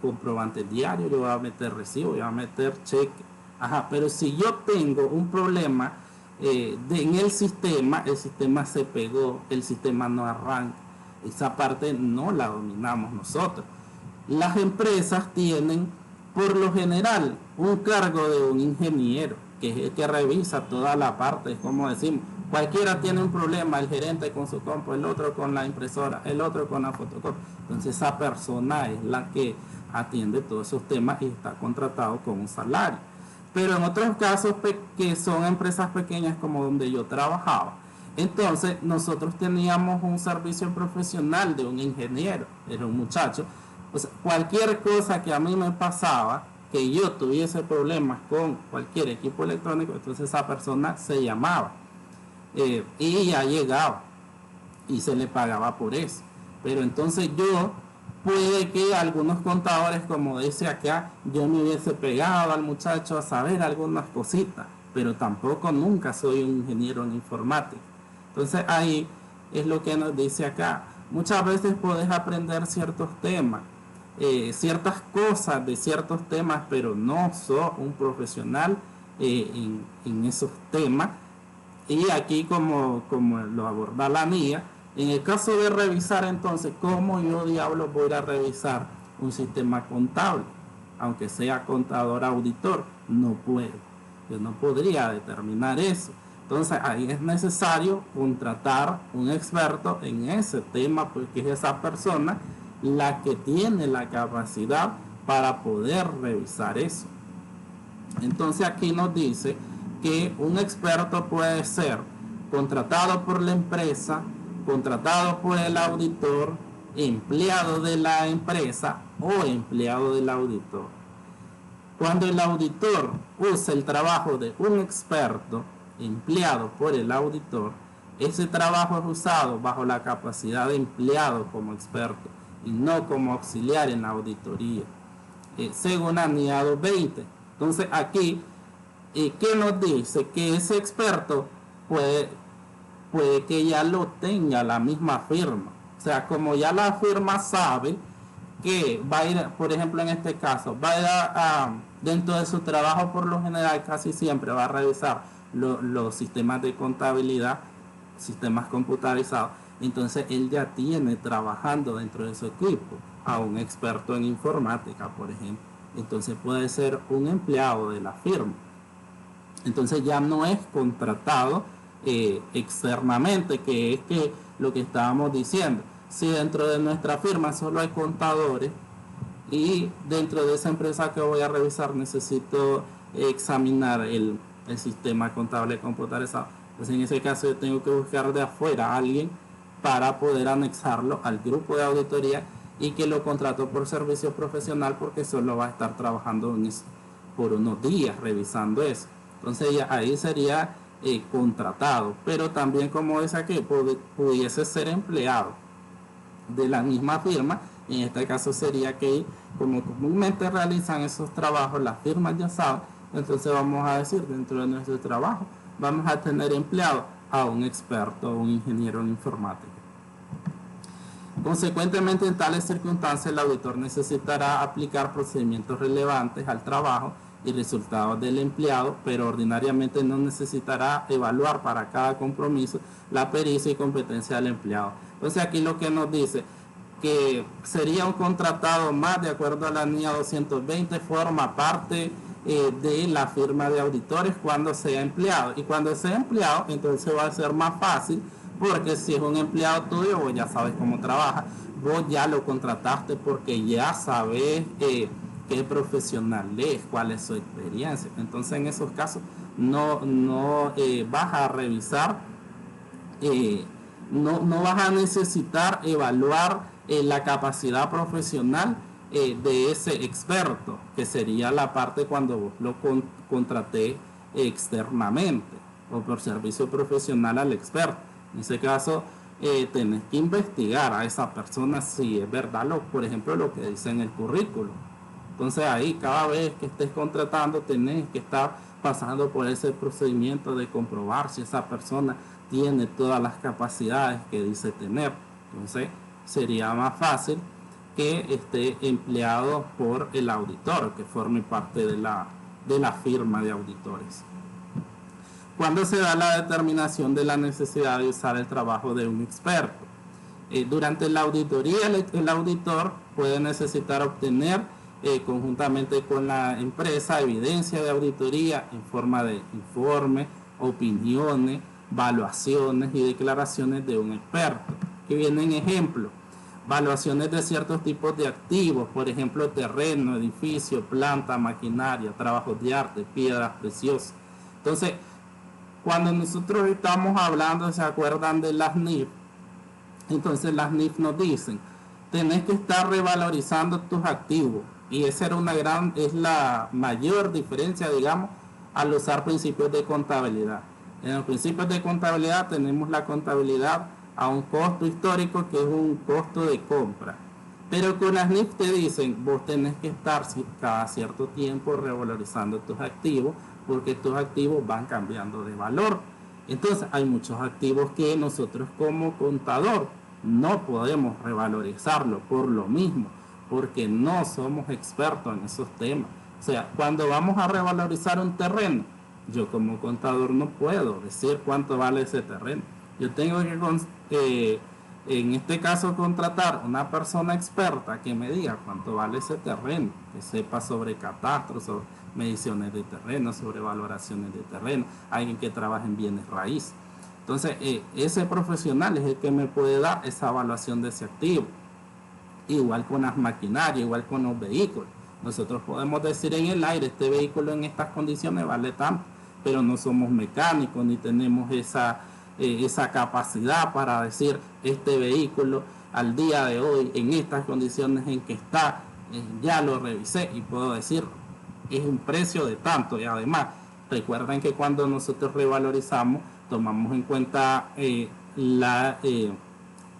comprobantes diarios, yo voy a meter recibo, yo voy a meter cheque. Ajá, pero si yo tengo un problema en el sistema se pegó, el sistema no arranca. Esa parte no la dominamos nosotros. Las empresas tienen, por lo general, un cargo de un ingeniero, que es el que revisa toda la parte, como decimos. Cualquiera tiene un problema, el gerente con su compu, el otro con la impresora, el otro con la fotocopia. Entonces esa persona es la que atiende todos esos temas y está contratado con un salario. Pero en otros casos que son empresas pequeñas como donde yo trabajaba, entonces nosotros teníamos un servicio profesional de un ingeniero, era un muchacho. O sea, cualquier cosa que a mí me pasaba, que yo tuviese problemas con cualquier equipo electrónico, entonces esa persona se llamaba y ya llegaba y se le pagaba por eso. Pero entonces puede que algunos contadores, como dice acá, yo me hubiese pegado al muchacho a saber algunas cositas, pero tampoco nunca soy un ingeniero en informática. Entonces ahí es lo que nos dice acá. Muchas veces podés aprender ciertos temas, ciertas cosas de ciertos temas, pero no sos un profesional en esos temas. Y aquí como lo aborda la niña, en el caso de revisar, entonces, ¿cómo yo diablos voy a revisar un sistema contable? Aunque sea contador auditor, no puedo. Yo no podría determinar eso. Entonces ahí es necesario contratar un experto en ese tema, porque es esa persona la que tiene la capacidad para poder revisar eso. Entonces aquí nos dice que un experto puede ser contratado por la empresa, contratado por el auditor, empleado de la empresa o empleado del auditor. Cuando el auditor usa el trabajo de un experto empleado por el auditor, ese trabajo es usado bajo la capacidad de empleado como experto y no como auxiliar en la auditoría, según aneado 20. Entonces aquí, ¿qué nos dice? Que ese experto puede que ya lo tenga la misma firma. O sea, como ya la firma sabe que va a ir, por ejemplo en este caso, va a ir dentro de su trabajo, por lo general casi siempre va a revisar los sistemas de contabilidad, sistemas computarizados. Entonces él ya tiene trabajando dentro de su equipo a un experto en informática, por ejemplo. Entonces puede ser un empleado de la firma. Entonces ya no es contratado externamente, que es que lo que estábamos diciendo. Si dentro de nuestra firma solo hay contadores y dentro de esa empresa que voy a revisar necesito examinar el sistema contable computarizado, pues en ese caso yo tengo que buscar de afuera a alguien para poder anexarlo al grupo de auditoría y que lo contrato por servicio profesional, porque solo va a estar trabajando en eso por unos días revisando eso. Entonces ya ahí sería contratado, pero también, como dice aquí, pudiese ser empleado de la misma firma. En este caso sería que, como comúnmente realizan esos trabajos las firmas ya saben, entonces vamos a decir, dentro de nuestro trabajo vamos a tener empleado a un experto, un ingeniero en informática. Consecuentemente, en tales circunstancias el auditor necesitará aplicar procedimientos relevantes al trabajo y resultados del empleado, pero ordinariamente no necesitará evaluar para cada compromiso la pericia y competencia del empleado. Entonces aquí lo que nos dice que sería un contratado más, de acuerdo a la NIA 220, forma parte de la firma de auditores cuando sea empleado, y cuando sea empleado entonces va a ser más fácil Porque si es un empleado tuyo, vos ya sabes cómo trabaja, vos ya lo contrataste porque ya sabes qué profesional es, cuál es su experiencia. Entonces en esos casos no vas a revisar, no vas a necesitar evaluar la capacidad profesional de ese experto, que sería la parte cuando vos lo contraté externamente o por servicio profesional al experto. En ese caso, tenés que investigar a esa persona si es verdad, por ejemplo, lo que dice en el currículo. Entonces ahí cada vez que estés contratando tenés que estar pasando por ese procedimiento de comprobar si esa persona tiene todas las capacidades que dice tener. Entonces sería más fácil que esté empleado por el auditor, que forme parte de la firma de auditores. ¿Cuándo se da la determinación de la necesidad de usar el trabajo de un experto? Durante la auditoría, el auditor puede necesitar obtener conjuntamente con la empresa evidencia de auditoría en forma de informes, opiniones, evaluaciones y declaraciones de un experto. Que vienen ejemplos: evaluaciones de ciertos tipos de activos, por ejemplo, terreno, edificio, planta, maquinaria, trabajos de arte, piedras preciosas. Entonces, cuando nosotros estamos hablando, ¿se acuerdan de las NIF? Entonces las NIF nos dicen, tenés que estar revalorizando tus activos. Y esa es la mayor diferencia, digamos, al usar principios de contabilidad. En los principios de contabilidad tenemos la contabilidad a un costo histórico, que es un costo de compra. Pero con las NIF te dicen, vos tenés que estar cada cierto tiempo revalorizando tus activos, porque tus activos van cambiando de valor. Entonces hay muchos activos que nosotros como contador no podemos revalorizarlo por lo mismo, porque no somos expertos en esos temas. O sea, cuando vamos a revalorizar un terreno, yo como contador no puedo decir cuánto vale ese terreno. Yo tengo que en este caso contratar una persona experta que me diga cuánto vale ese terreno, que sepa sobre catastros, sobre mediciones de terreno, sobre valoraciones de terreno, alguien que trabaje en bienes raíces. Entonces, ese profesional es el que me puede dar esa evaluación de ese activo. Igual con las maquinarias, igual con los vehículos. Nosotros podemos decir en el aire, este vehículo en estas condiciones vale tanto, pero no somos mecánicos ni tenemos esa capacidad para decir, este vehículo al día de hoy, en estas condiciones en que está, ya lo revisé y puedo decir, es un precio de tanto. Y además, recuerden que cuando nosotros revalorizamos, tomamos en cuenta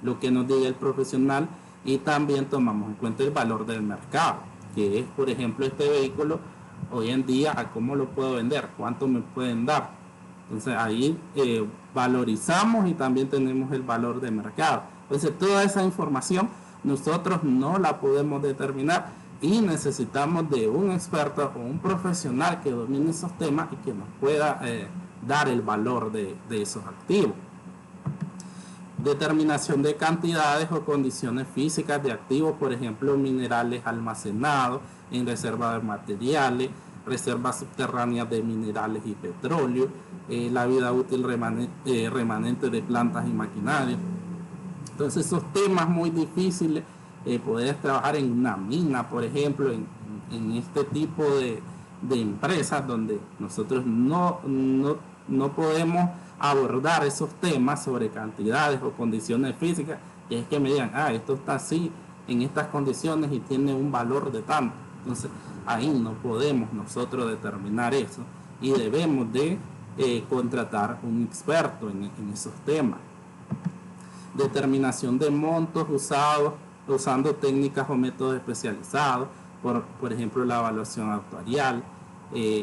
lo que nos diga el profesional, y también tomamos en cuenta el valor del mercado, que es, por ejemplo, este vehículo hoy en día, a cómo lo puedo vender, cuánto me pueden dar. Entonces ahí valorizamos y también tenemos el valor de mercado. Entonces toda esa información nosotros no la podemos determinar y necesitamos de un experto o un profesional que domine esos temas y que nos pueda dar el valor de esos activos. Determinación de cantidades o condiciones físicas de activos, por ejemplo, minerales almacenados en reservas de materiales, reservas subterráneas de minerales y petróleo, la vida útil remanente de plantas y maquinarias. Entonces esos temas muy difíciles, poder trabajar en una mina, por ejemplo, en este tipo de empresas donde nosotros no podemos abordar esos temas sobre cantidades o condiciones físicas, y es que me digan, esto está así, en estas condiciones y tiene un valor de tanto. Entonces ahí no podemos nosotros determinar eso y debemos de contratar un experto en esos temas. Determinación de montos usados usando técnicas o métodos especializados, por ejemplo la evaluación actuarial,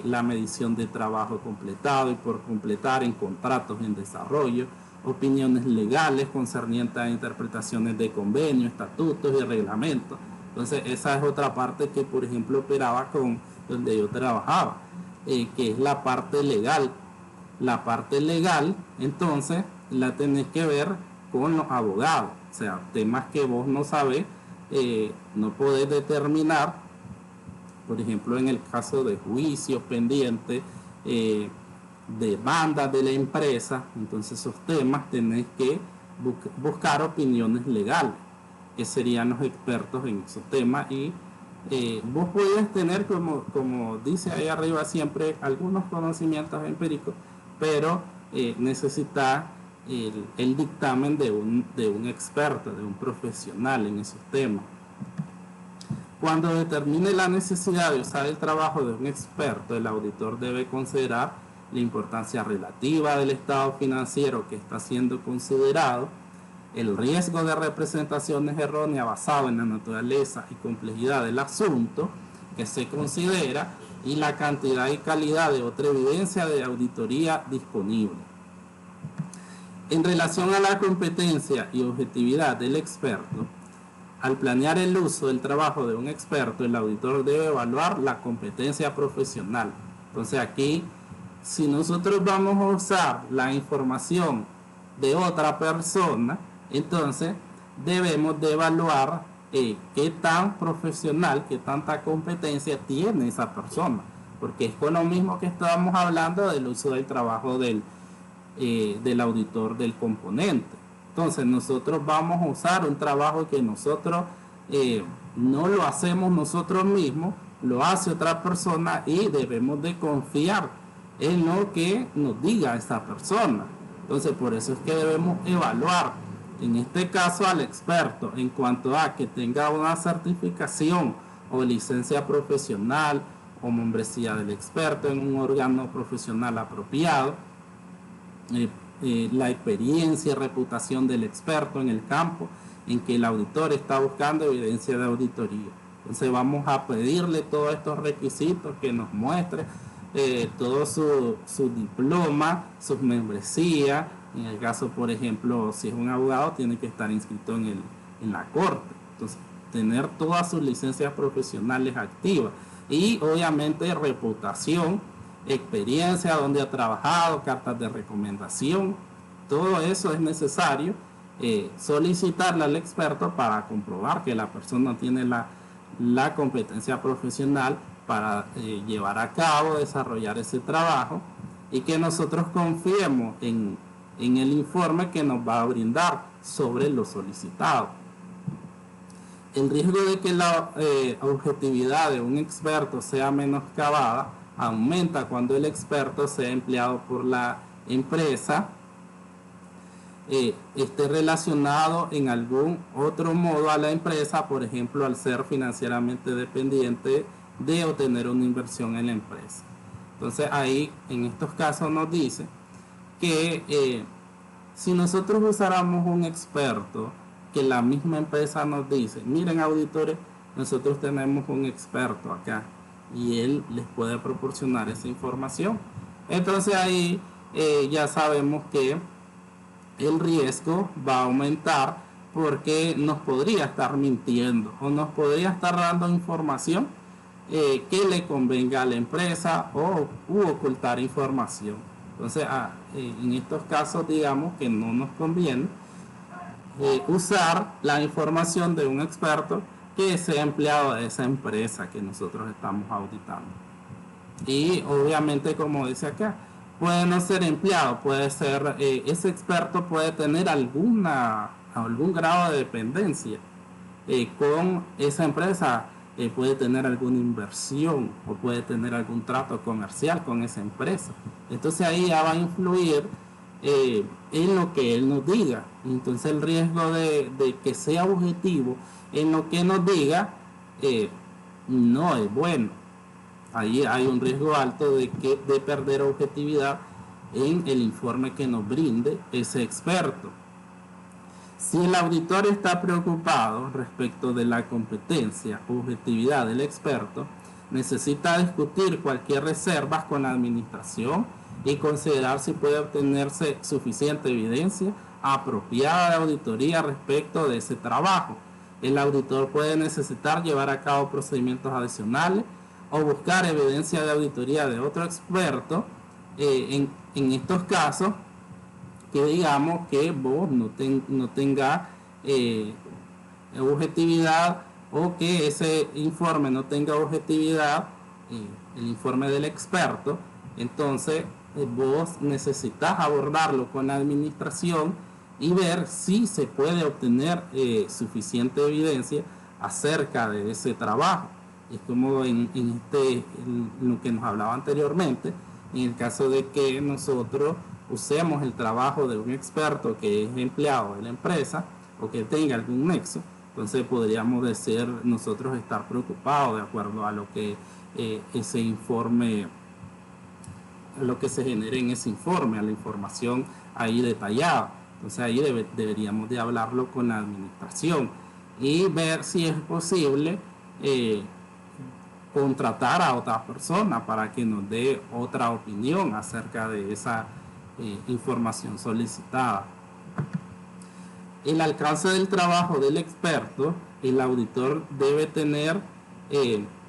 la medición de trabajo completado y por completar en contratos en desarrollo, opiniones legales concernientes a interpretaciones de convenios, estatutos y reglamentos. Entonces esa es otra parte que, por ejemplo, operaba con donde yo trabajaba, que es la parte legal. La parte legal, entonces, la tenés que ver con los abogados. O sea, temas que vos no sabés, no podés determinar. Por ejemplo, en el caso de juicios pendientes, demandas de la empresa. Entonces esos temas tenés que buscar opiniones legales, que serían los expertos en esos temas, y vos podés tener, como dice ahí arriba, siempre algunos conocimientos empíricos, pero necesitas el dictamen de un experto, de un profesional en esos temas. Cuando determine la necesidad de usar el trabajo de un experto, el auditor debe considerar la importancia relativa del estado financiero que está siendo considerado, el riesgo de representaciones erróneas basado en la naturaleza y complejidad del asunto que se considera, y la cantidad y calidad de otra evidencia de auditoría disponible. En relación a la competencia y objetividad del experto, al planear el uso del trabajo de un experto, el auditor debe evaluar la competencia profesional. Entonces aquí, si nosotros vamos a usar la información de otra persona, entonces debemos de evaluar qué tan profesional, qué tanta competencia tiene esa persona, porque es con lo mismo que estábamos hablando del uso del trabajo del auditor del componente. Entonces nosotros vamos a usar un trabajo que nosotros no lo hacemos nosotros mismos, lo hace otra persona, y debemos de confiar en lo que nos diga esa persona. Entonces por eso es que debemos evaluar en este caso al experto en cuanto a que tenga una certificación o licencia profesional o membresía del experto en un órgano profesional apropiado, la experiencia y reputación del experto en el campo en que el auditor está buscando evidencia de auditoría. Entonces vamos a pedirle todos estos requisitos, que nos muestre todo su diploma, sus membresías. En el caso, por ejemplo, si es un abogado, tiene que estar inscrito en la corte. Entonces, tener todas sus licencias profesionales activas, y obviamente reputación, experiencia, donde ha trabajado, cartas de recomendación. Todo eso es necesario solicitarle al experto para comprobar que la persona tiene la competencia profesional para llevar a cabo, desarrollar ese trabajo, y que nosotros confiemos en el informe que nos va a brindar sobre lo solicitado. El riesgo de que la objetividad de un experto sea menoscabada aumenta cuando el experto sea empleado por la empresa, esté relacionado en algún otro modo a la empresa, por ejemplo, al ser financieramente dependiente de obtener una inversión en la empresa. Entonces ahí, en estos casos, nos dice que si nosotros usáramos un experto, que la misma empresa nos dice, miren auditores, nosotros tenemos un experto acá, y él les puede proporcionar esa información. Entonces ahí ya sabemos que el riesgo va a aumentar, porque nos podría estar mintiendo o nos podría estar dando información que le convenga a la empresa, o ocultar información. Entonces en estos casos, digamos que no nos conviene usar la información de un experto que sea empleado de esa empresa que nosotros estamos auditando. Y obviamente, como dice acá, puede no ser empleado, puede ser, ese experto puede tener algún grado de dependencia con esa empresa, puede tener alguna inversión o puede tener algún trato comercial con esa empresa. Entonces ahí ya va a influir en lo que él nos diga. Entonces el riesgo de que sea objetivo en lo que nos diga no es bueno. Ahí hay un riesgo alto de perder objetividad en el informe que nos brinde ese experto. Si el auditor está preocupado respecto de la competencia o objetividad del experto, necesita discutir cualquier reserva con la administración y considerar si puede obtenerse suficiente evidencia apropiada de auditoría respecto de ese trabajo. El auditor puede necesitar llevar a cabo procedimientos adicionales o buscar evidencia de auditoría de otro experto en estos casos que digamos que vos no tenga objetividad, o que ese informe no tenga objetividad, el informe del experto. Entonces vos necesitas abordarlo con la administración y ver si se puede obtener suficiente evidencia acerca de ese trabajo. Es como en lo que nos hablaba anteriormente, en el caso de que nosotros usemos el trabajo de un experto que es empleado de la empresa o que tenga algún nexo, entonces podríamos decir nosotros estar preocupados de acuerdo a lo que ese informe, lo que se genere en ese informe, a la información ahí detallada. Entonces ahí deberíamos de hablarlo con la administración y ver si es posible contratar a otra persona para que nos dé otra opinión acerca de esa información solicitada. El alcance del trabajo del experto, el auditor debe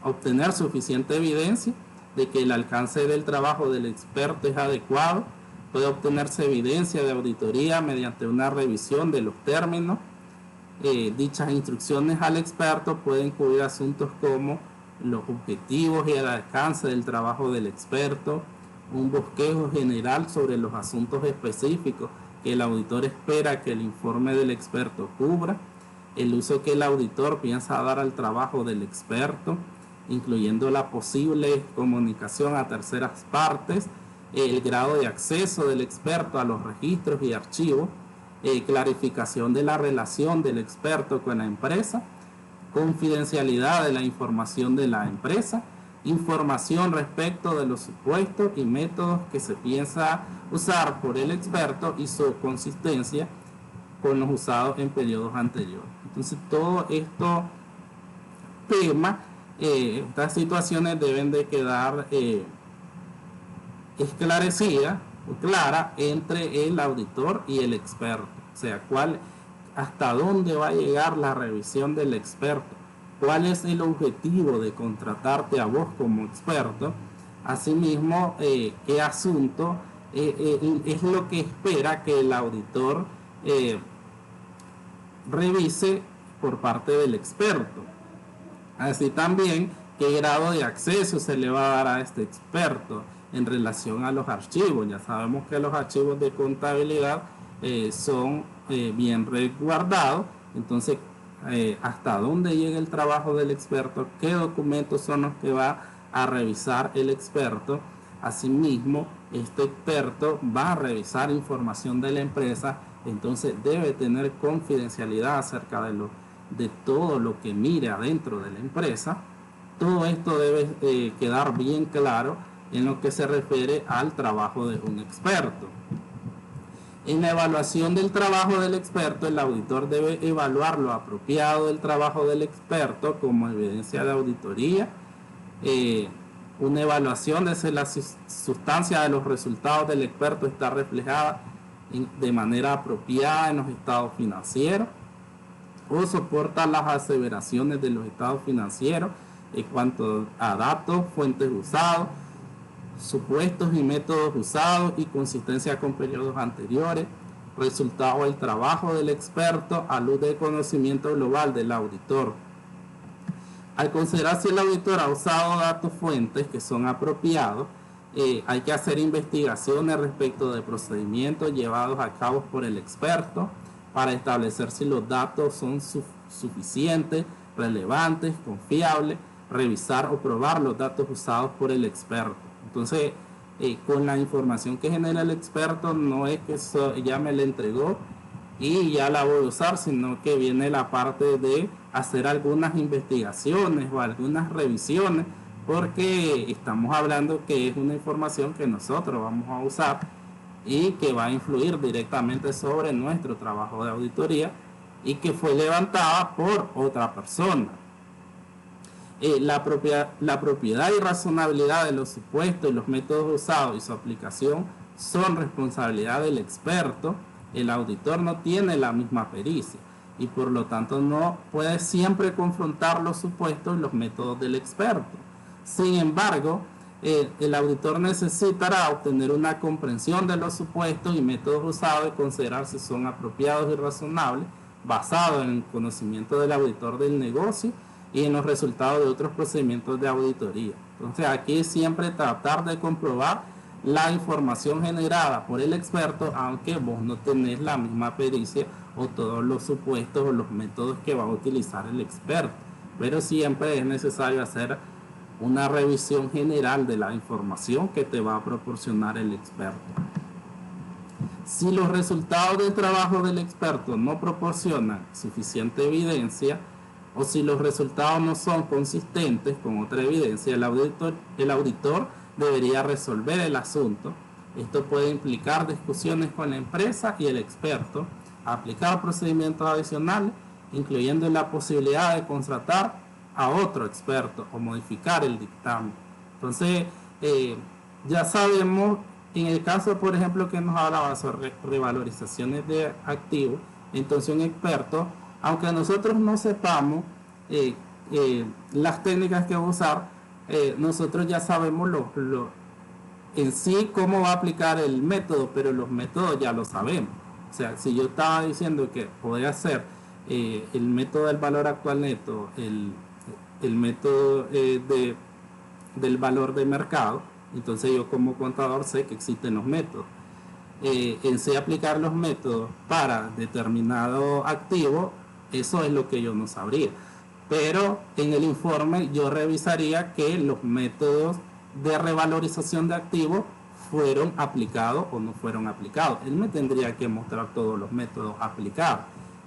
obtener suficiente evidencia de que el alcance del trabajo del experto es adecuado. Puede obtenerse evidencia de auditoría mediante una revisión de los términos. Dichas instrucciones al experto pueden cubrir asuntos como los objetivos y el alcance del trabajo del experto, un bosquejo general sobre los asuntos específicos que el auditor espera que el informe del experto cubra, el uso que el auditor piensa dar al trabajo del experto, incluyendo la posible comunicación a terceras partes, el grado de acceso del experto a los registros y archivos, clarificación de la relación del experto con la empresa, confidencialidad de la información de la empresa, información respecto de los supuestos y métodos que se piensa usar por el experto y su consistencia con los usados en periodos anteriores. Entonces, todo estos temas, estas situaciones deben de quedar esclarecidas o claras entre el auditor y el experto. O sea, hasta dónde va a llegar la revisión del experto, cuál es el objetivo de contratarte a vos como experto, asimismo qué asunto es lo que espera que el auditor revise por parte del experto. Así también qué grado de acceso se le va a dar a este experto en relación a los archivos. Ya sabemos que los archivos de contabilidad son bien resguardados, entonces hasta dónde llega el trabajo del experto, qué documentos son los que va a revisar el experto. Asimismo, este experto va a revisar información de la empresa, entonces debe tener confidencialidad acerca de todo lo que mire adentro de la empresa. Todo esto debe quedar bien claro en lo que se refiere al trabajo de un experto. En la evaluación del trabajo del experto, el auditor debe evaluar lo apropiado del trabajo del experto como evidencia de auditoría. Una evaluación de si la sustancia de los resultados del experto está reflejada de manera apropiada en los estados financieros o soporta las aseveraciones de los estados financieros en cuanto a datos, fuentes usados, supuestos y métodos usados y consistencia con periodos anteriores, resultado del trabajo del experto a luz del conocimiento global del auditor. Al considerar si el auditor ha usado datos fuentes que son apropiados, hay que hacer investigaciones respecto de procedimientos llevados a cabo por el experto para establecer si los datos son suficientes, relevantes, confiables, revisar o probar los datos usados por el experto. Entonces, con la información que genera el experto, no es que ya me la entregó y ya la voy a usar, sino que viene la parte de hacer algunas investigaciones o algunas revisiones, porque estamos hablando que es una información que nosotros vamos a usar y que va a influir directamente sobre nuestro trabajo de auditoría y que fue levantada por otra persona. La propiedad y razonabilidad de los supuestos y los métodos usados y su aplicación son responsabilidad del experto. El auditor no tiene la misma pericia y por lo tanto no puede siempre confrontar los supuestos y los métodos del experto. Sin embargo, el auditor necesitará obtener una comprensión de los supuestos y métodos usados y considerar si son apropiados y razonables, basado en el conocimiento del auditor del negocio y en los resultados de otros procedimientos de auditoría. Entonces aquí siempre tratar de comprobar la información generada por el experto, aunque vos no tenés la misma pericia o todos los supuestos o los métodos que va a utilizar el experto. Pero siempre es necesario hacer una revisión general de la información que te va a proporcionar el experto. Si los resultados del trabajo del experto no proporcionan suficiente evidencia, o si los resultados no son consistentes con otra evidencia, el auditor debería resolver el asunto. Esto puede implicar discusiones con la empresa y el experto, aplicar procedimientos adicionales, incluyendo la posibilidad de contratar a otro experto o modificar el dictamen. Entonces, ya sabemos, en el caso, por ejemplo, que nos hablaba sobre revalorizaciones de activos, entonces un experto, aunque nosotros no sepamos las técnicas que usar, nosotros ya sabemos en sí cómo va a aplicar el método, pero los métodos ya lo sabemos. O sea, si yo estaba diciendo que podría hacer el método del valor actual neto, el método del valor de mercado, entonces yo como contador sé que existen los métodos. En sé aplicar los métodos para determinado activo, eso es lo que yo no sabría. Pero en el informe yo revisaría que los métodos de revalorización de activos fueron aplicados o no fueron aplicados. Él me tendría que mostrar todos los métodos aplicados.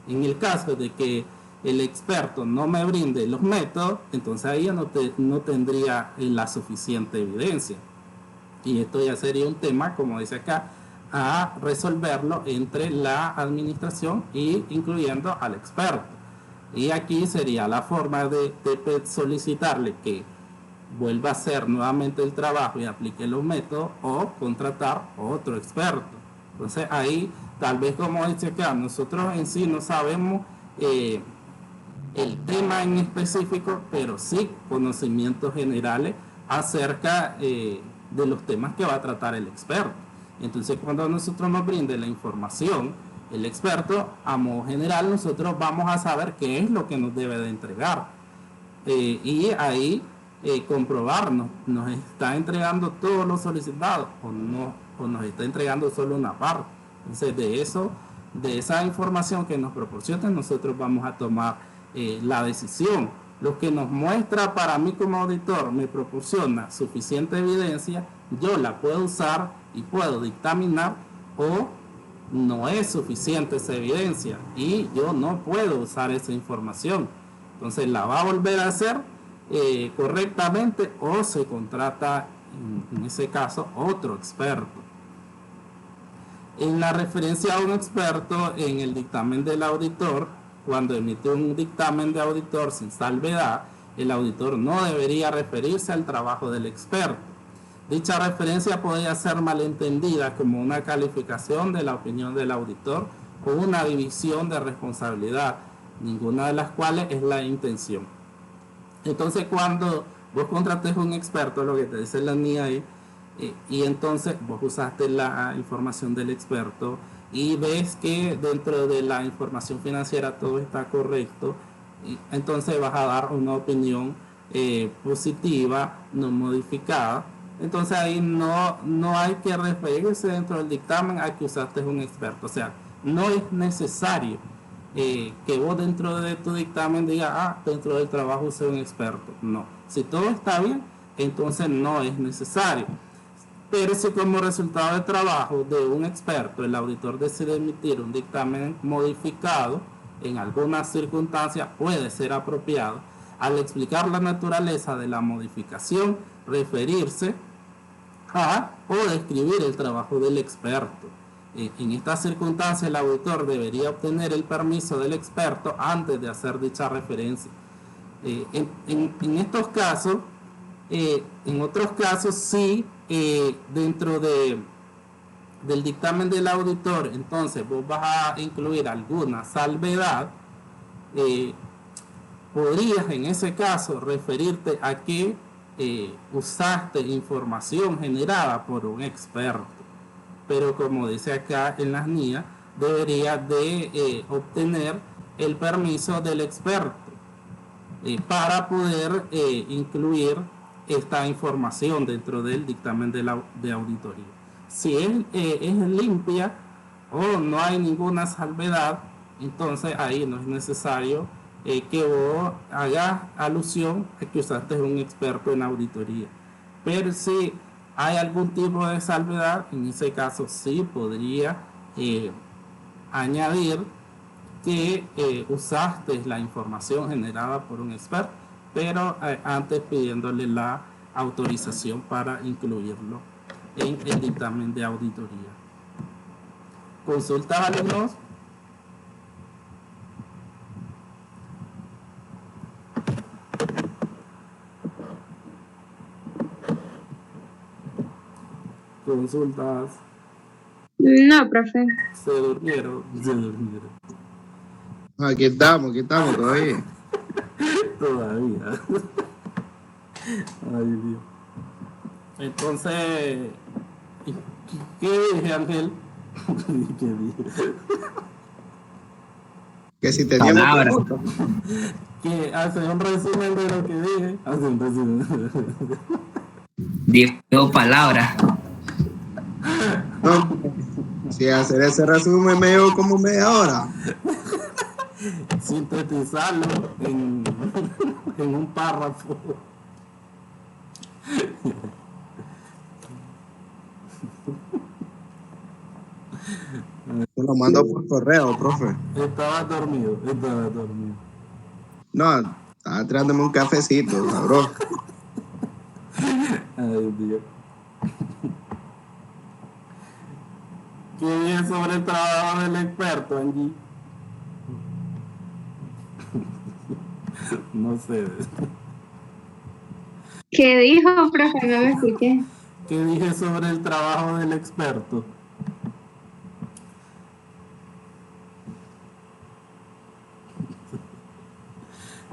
En el caso de que el experto no me brinde los métodos, entonces ahí no tendría la suficiente evidencia. Y esto ya sería un tema, como dice acá, a resolverlo entre la administración y incluyendo al experto. Y aquí sería la forma de solicitarle que vuelva a hacer nuevamente el trabajo y aplique los métodos, o contratar otro experto. Entonces ahí, tal vez como dice acá, nosotros en sí no sabemos el tema en específico, pero sí conocimientos generales acerca de los temas que va a tratar el experto. Entonces, cuando nosotros nos brinde la información, el experto, a modo general, nosotros vamos a saber qué es lo que nos debe de entregar. Y ahí comprobarnos, nos está entregando todo lo solicitado o nos está entregando solo una parte. Entonces, de esa información que nos proporciona, nosotros vamos a tomar la decisión. Lo que nos muestra para mí como auditor me proporciona suficiente evidencia, yo la puedo usar y puedo dictaminar, o no es suficiente esa evidencia y yo no puedo usar esa información. Entonces la va a volver a hacer correctamente, o se contrata en ese caso otro experto. En la referencia a un experto en el dictamen del auditor, cuando emite un dictamen de auditor sin salvedad, el auditor no debería referirse al trabajo del experto. Dicha referencia podría ser malentendida como una calificación de la opinión del auditor o una división de responsabilidad, ninguna de las cuales es la intención. Entonces, cuando vos contrates un experto, lo que te dice la NIA ahí, y entonces vos usaste la información del experto y ves que dentro de la información financiera todo está correcto, entonces vas a dar una opinión positiva, no modificada. Entonces ahí no hay que referirse dentro del dictamen a que usaste un experto. O sea, no es necesario que vos dentro de tu dictamen digas, dentro del trabajo usé un experto. No, si todo está bien, entonces no es necesario. Pero si como resultado del trabajo de un experto el auditor decide emitir un dictamen modificado, en algunas circunstancias puede ser apropiado, al explicar la naturaleza de la modificación, referirse a o describir el trabajo del experto. En estas circunstancias el auditor debería obtener el permiso del experto antes de hacer dicha referencia. En estos casos, en otros casos sí, dentro del dictamen del auditor, entonces vos vas a incluir alguna salvedad, podrías en ese caso referirte a que usaste información generada por un experto, pero como dice acá en las NIA, debería de obtener el permiso del experto para poder incluir esta información dentro del dictamen de auditoría. Si es limpia o no hay ninguna salvedad, entonces ahí no es necesario que vos hagas alusión a que usaste un experto en auditoría. Pero si hay algún tipo de salvedad, en ese caso sí podría añadir que usaste la información generada por un experto, pero antes pidiéndole la autorización para incluirlo en el dictamen de auditoría. ¿Consultas, alumnos? Consultas. No, profe. Se durmieron. Aquí estamos todavía. Todavía. Ay, Dios. Entonces, ¿qué dije, Ángel? ¿Qué dije? Que si teníamos Palabras. Que hace un resumen de lo que dije. Hace un resumen. Digo palabras. No, si hacer ese resumen me llevo como media hora. Sintetizarlo en un párrafo. Te lo mando por correo, profe. Estaba dormido. No, estaba tirándome un cafecito, sabroso. Ay, Dios. ¿Qué bien sobre el trabajo del experto, Angie? No sé. ¿Qué dijo, profe? No lo escuché. ¿Qué dije sobre el trabajo del experto?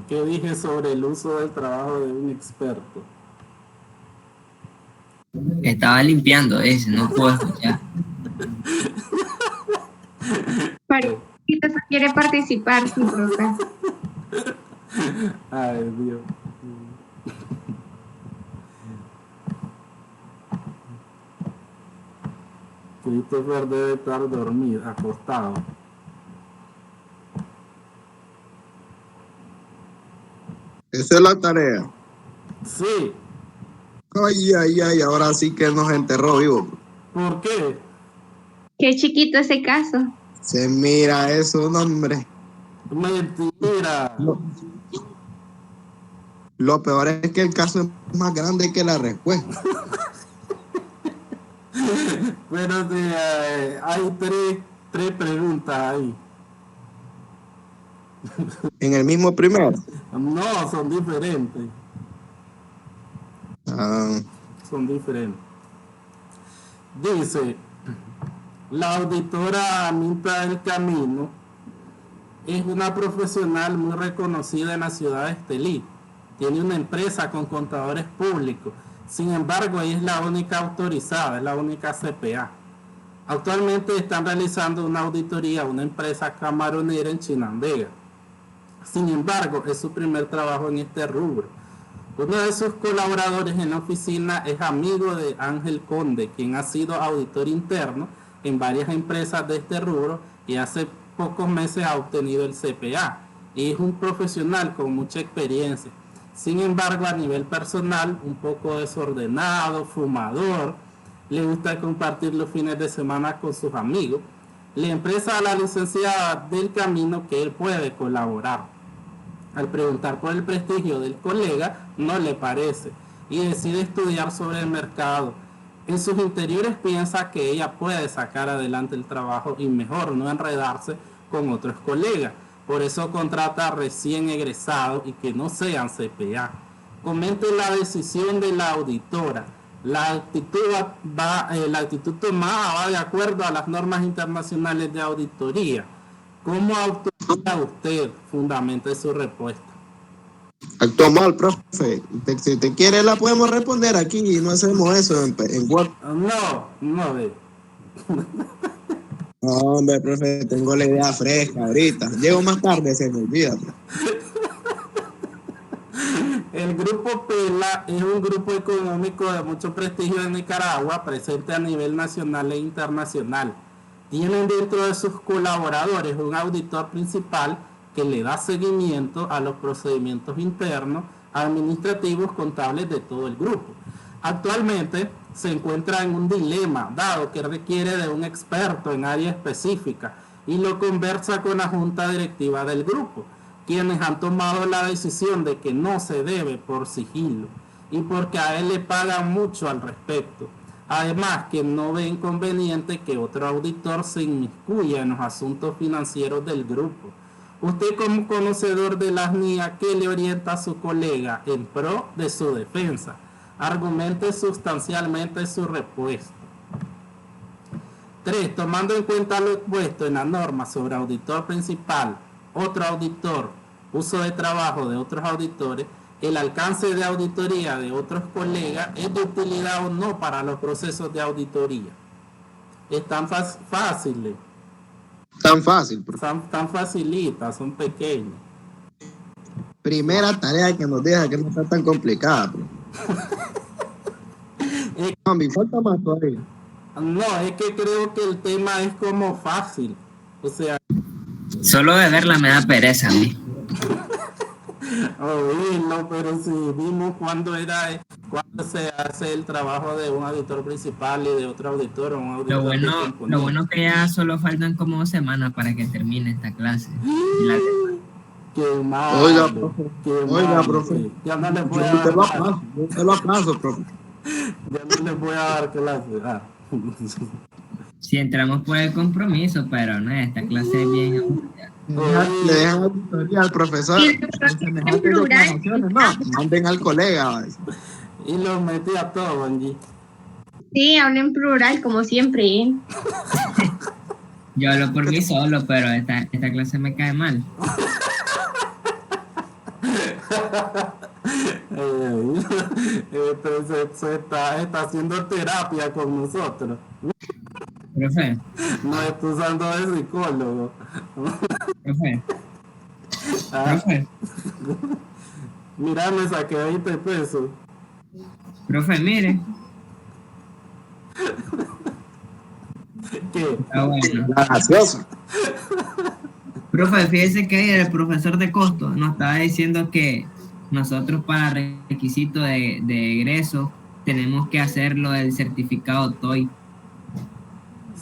¿Qué dije sobre el uso del trabajo de un experto? Estaba limpiando ese, no puedo escuchar. Parquita quiere participar, sí, profe. Ay, Dios. Christopher debe estar dormido, acostado. Esa es la tarea. Sí. Ay, ahora sí que nos enterró vivo. ¿Por qué? Qué chiquito ese caso. Se mira eso, no, hombre. Mentira. Lo peor es que el caso es más grande que la respuesta. Pero hay tres preguntas ahí. En el mismo primero. No, son diferentes. Ah, Son diferentes. Dice, la auditora Anita del Camino es una profesional muy reconocida en la ciudad de Estelí. Tiene una empresa con contadores públicos. Sin embargo, ella es la única autorizada, es la única CPA. Actualmente están realizando una auditoría a una empresa camaronera en Chinandega. Sin embargo, es su primer trabajo en este rubro. Uno de sus colaboradores en la oficina es amigo de Ángel Conde, quien ha sido auditor interno en varias empresas de este rubro y hace pocos meses ha obtenido el CPA. Y es un profesional con mucha experiencia. Sin embargo, a nivel personal, un poco desordenado, fumador, le gusta compartir los fines de semana con sus amigos. Le expresa a la licenciada del Camino que él puede colaborar. Al preguntar por el prestigio del colega, no le parece y decide estudiar sobre el mercado. En sus interiores piensa que ella puede sacar adelante el trabajo y mejor no enredarse con otros colegas. Por eso contrata a recién egresados y que no sean CPA. Comente la decisión de la auditora. La actitud tomada va de acuerdo a las normas internacionales de auditoría. ¿Cómo autoriza usted? Fundamente su respuesta. actuó mal, profe. Si te quiere, la podemos responder aquí y no hacemos eso en Word. No ve. No, hombre, profe, tengo la idea fresca ahorita. Llego más tarde, se me olvida. El El grupo PELA es un grupo económico de mucho prestigio en Nicaragua, presente a nivel nacional e internacional. Tienen dentro de sus colaboradores un auditor principal que le da seguimiento a los procedimientos internos, administrativos, contables de todo el grupo. Actualmente se encuentra en un dilema, dado que requiere de un experto en área específica y lo conversa con la junta directiva del grupo, quienes han tomado la decisión de que no se debe por sigilo y porque a él le pagan mucho al respecto. Además, que no ve inconveniente que otro auditor se inmiscuya en los asuntos financieros del grupo. Usted, como conocedor de las NIA, ¿qué le orienta a su colega en pro de su defensa? Argumente sustancialmente su respuesta. 3. Tomando en cuenta lo expuesto en la norma sobre auditor principal, otro auditor, uso de trabajo de otros auditores, el alcance de auditoría de otros colegas es de utilidad o no para los procesos de auditoría. Es tan fácil. Tan fácil, profe. Tan facilitas, son pequeños. Primera tarea que nos deja, que no está tan complicada, profe. No, me falta más todavía. No, es que creo que el tema es como fácil. O sea, Solo de verla me da pereza a mí. no, pero si vimos cuando se hace el trabajo de un auditor principal y de otro auditor o un auditor. Lo bueno que ya solo faltan como 2 semanas para que termine esta clase. Qué mal. Oiga, profe. Sí. Ya no les voy Yo a dar te lo aplazo, profe. Ya no les voy a dar clase. Si entramos por el compromiso, pero no, esta clase es bien aburrida. Le dejan auditoría al profesor. Sí, en plural. No, manden al colega. Y los metí a todos, Angie. Sí, hablo en plural, como siempre, ¿eh? Yo hablo por mí solo, pero esta clase me cae mal. Se está haciendo terapia con nosotros. Profe, No está usando de psicólogo. profe, Ah, profe, mira, me saqué 20 pesos. profe, mire. ¿Qué? Está bueno. Gracioso. Profe, fíjese que el profesor de costo nos estaba diciendo que nosotros para requisito de egreso tenemos que hacerlo del certificado TOEIC.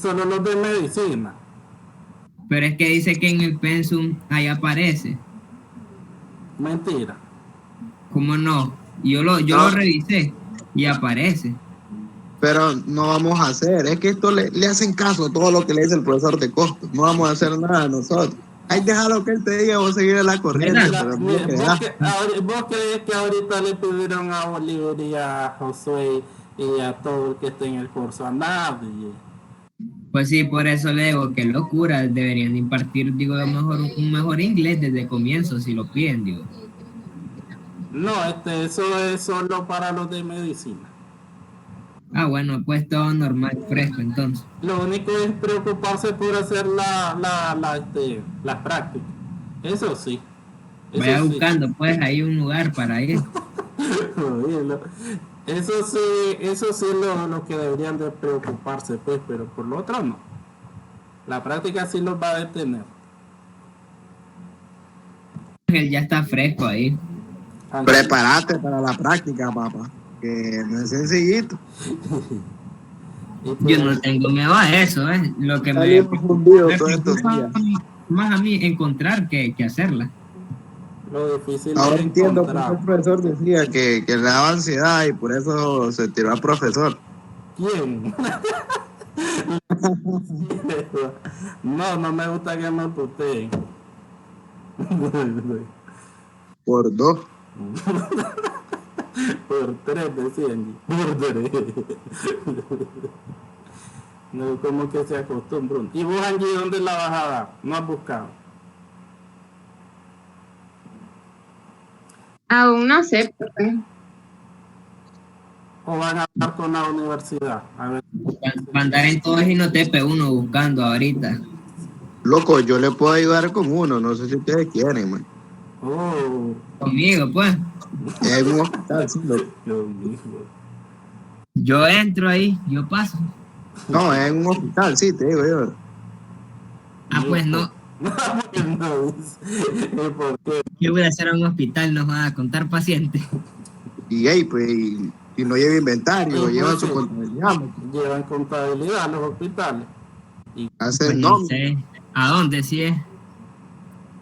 Solo los de medicina. Pero es que dice que en el pensum ahí aparece. Mentira. ¿Cómo no? Yo lo revisé y aparece. Pero no vamos a hacer, es que esto le hacen caso a todo lo que le dice el profesor de costo. No vamos a hacer nada nosotros. Hay que dejar lo que él te diga, vos seguir la corriente. Mira, Pero no Mira, creas. ¿Vos crees que ahorita le pidieron a Oliver y a Josué y a todo el que esté en el curso? A nadie. Pues sí, por eso le digo que locura, deberían impartir, digo, un mejor inglés desde el comienzo, si lo piden, digo. No, eso es solo para los de medicina. Ah, bueno, pues todo normal, fresco, entonces. Lo único es preocuparse por hacer las prácticas. Eso sí. Eso Vaya sí. buscando, pues, ahí un lugar para ir. Eso sí es lo que deberían de preocuparse, pues, pero por lo otro no. La práctica sí los va a detener. Él ya está fresco ahí. Prepárate para la práctica, papá. Que no es sencillito. Yo no tengo miedo a eso, Lo que me Salimos fundidos todos estos preocupa días. más a mí encontrar que hacerla. Lo difícil Ahora es entiendo por qué encontrar. el profesor decía que le daba ansiedad y por eso se tiró al profesor. ¿Quién? No me gusta que me puteen. Por 2. Por 3 decían. Por 3. No, como que se acostumbran. ¿Y vos, Angie, dónde la vas a dar? ¿No has buscado? Aún no sé, profe. ¿O van a hablar con la universidad? A ver. Para andar en todo Ginotepe uno buscando ahorita. Loco, yo le puedo ayudar con uno, no sé si ustedes quieren, man. Oh, Conmigo, pues. Es un hospital, sí, loco. yo mismo. Yo entro ahí, yo paso. No, es un hospital, sí, te digo yo. Ah, pues no. Porque no dice. ¿Por qué? Yo voy a hacer a un hospital, nos va a contar pacientes. Y ahí, pues, y no lleva inventario, Y lleva pues, su sí, contabilidad, pues, llevan contabilidad a los hospitales. Y hace Pues no nómina, sé. ¿A dónde sí es?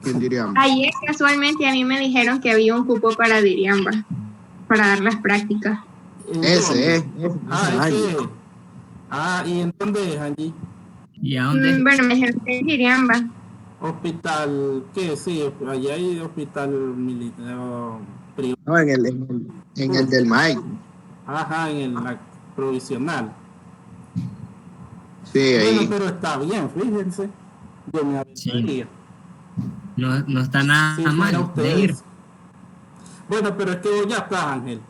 ¿quién diríamos? Ayer casualmente a mí me dijeron que había un cupo para Diriamba, para dar las prácticas. ¿en Ese dónde? es Ah, Angie. ese. Ah, ¿y en dónde es allí? ¿Y a dónde? Bueno, me dijeron que en Diriamba. Hospital, ¿qué? Sí, allá hay hospital militar privado. No, en el del MAI. Ajá, en la provisional. Sí, Bueno, ahí. pero está bien, fíjense. Yo me Sí. aventaría. No está Si nada fuera mal de ir. ustedes. Bueno, pero es que vos ya estás, Ángel.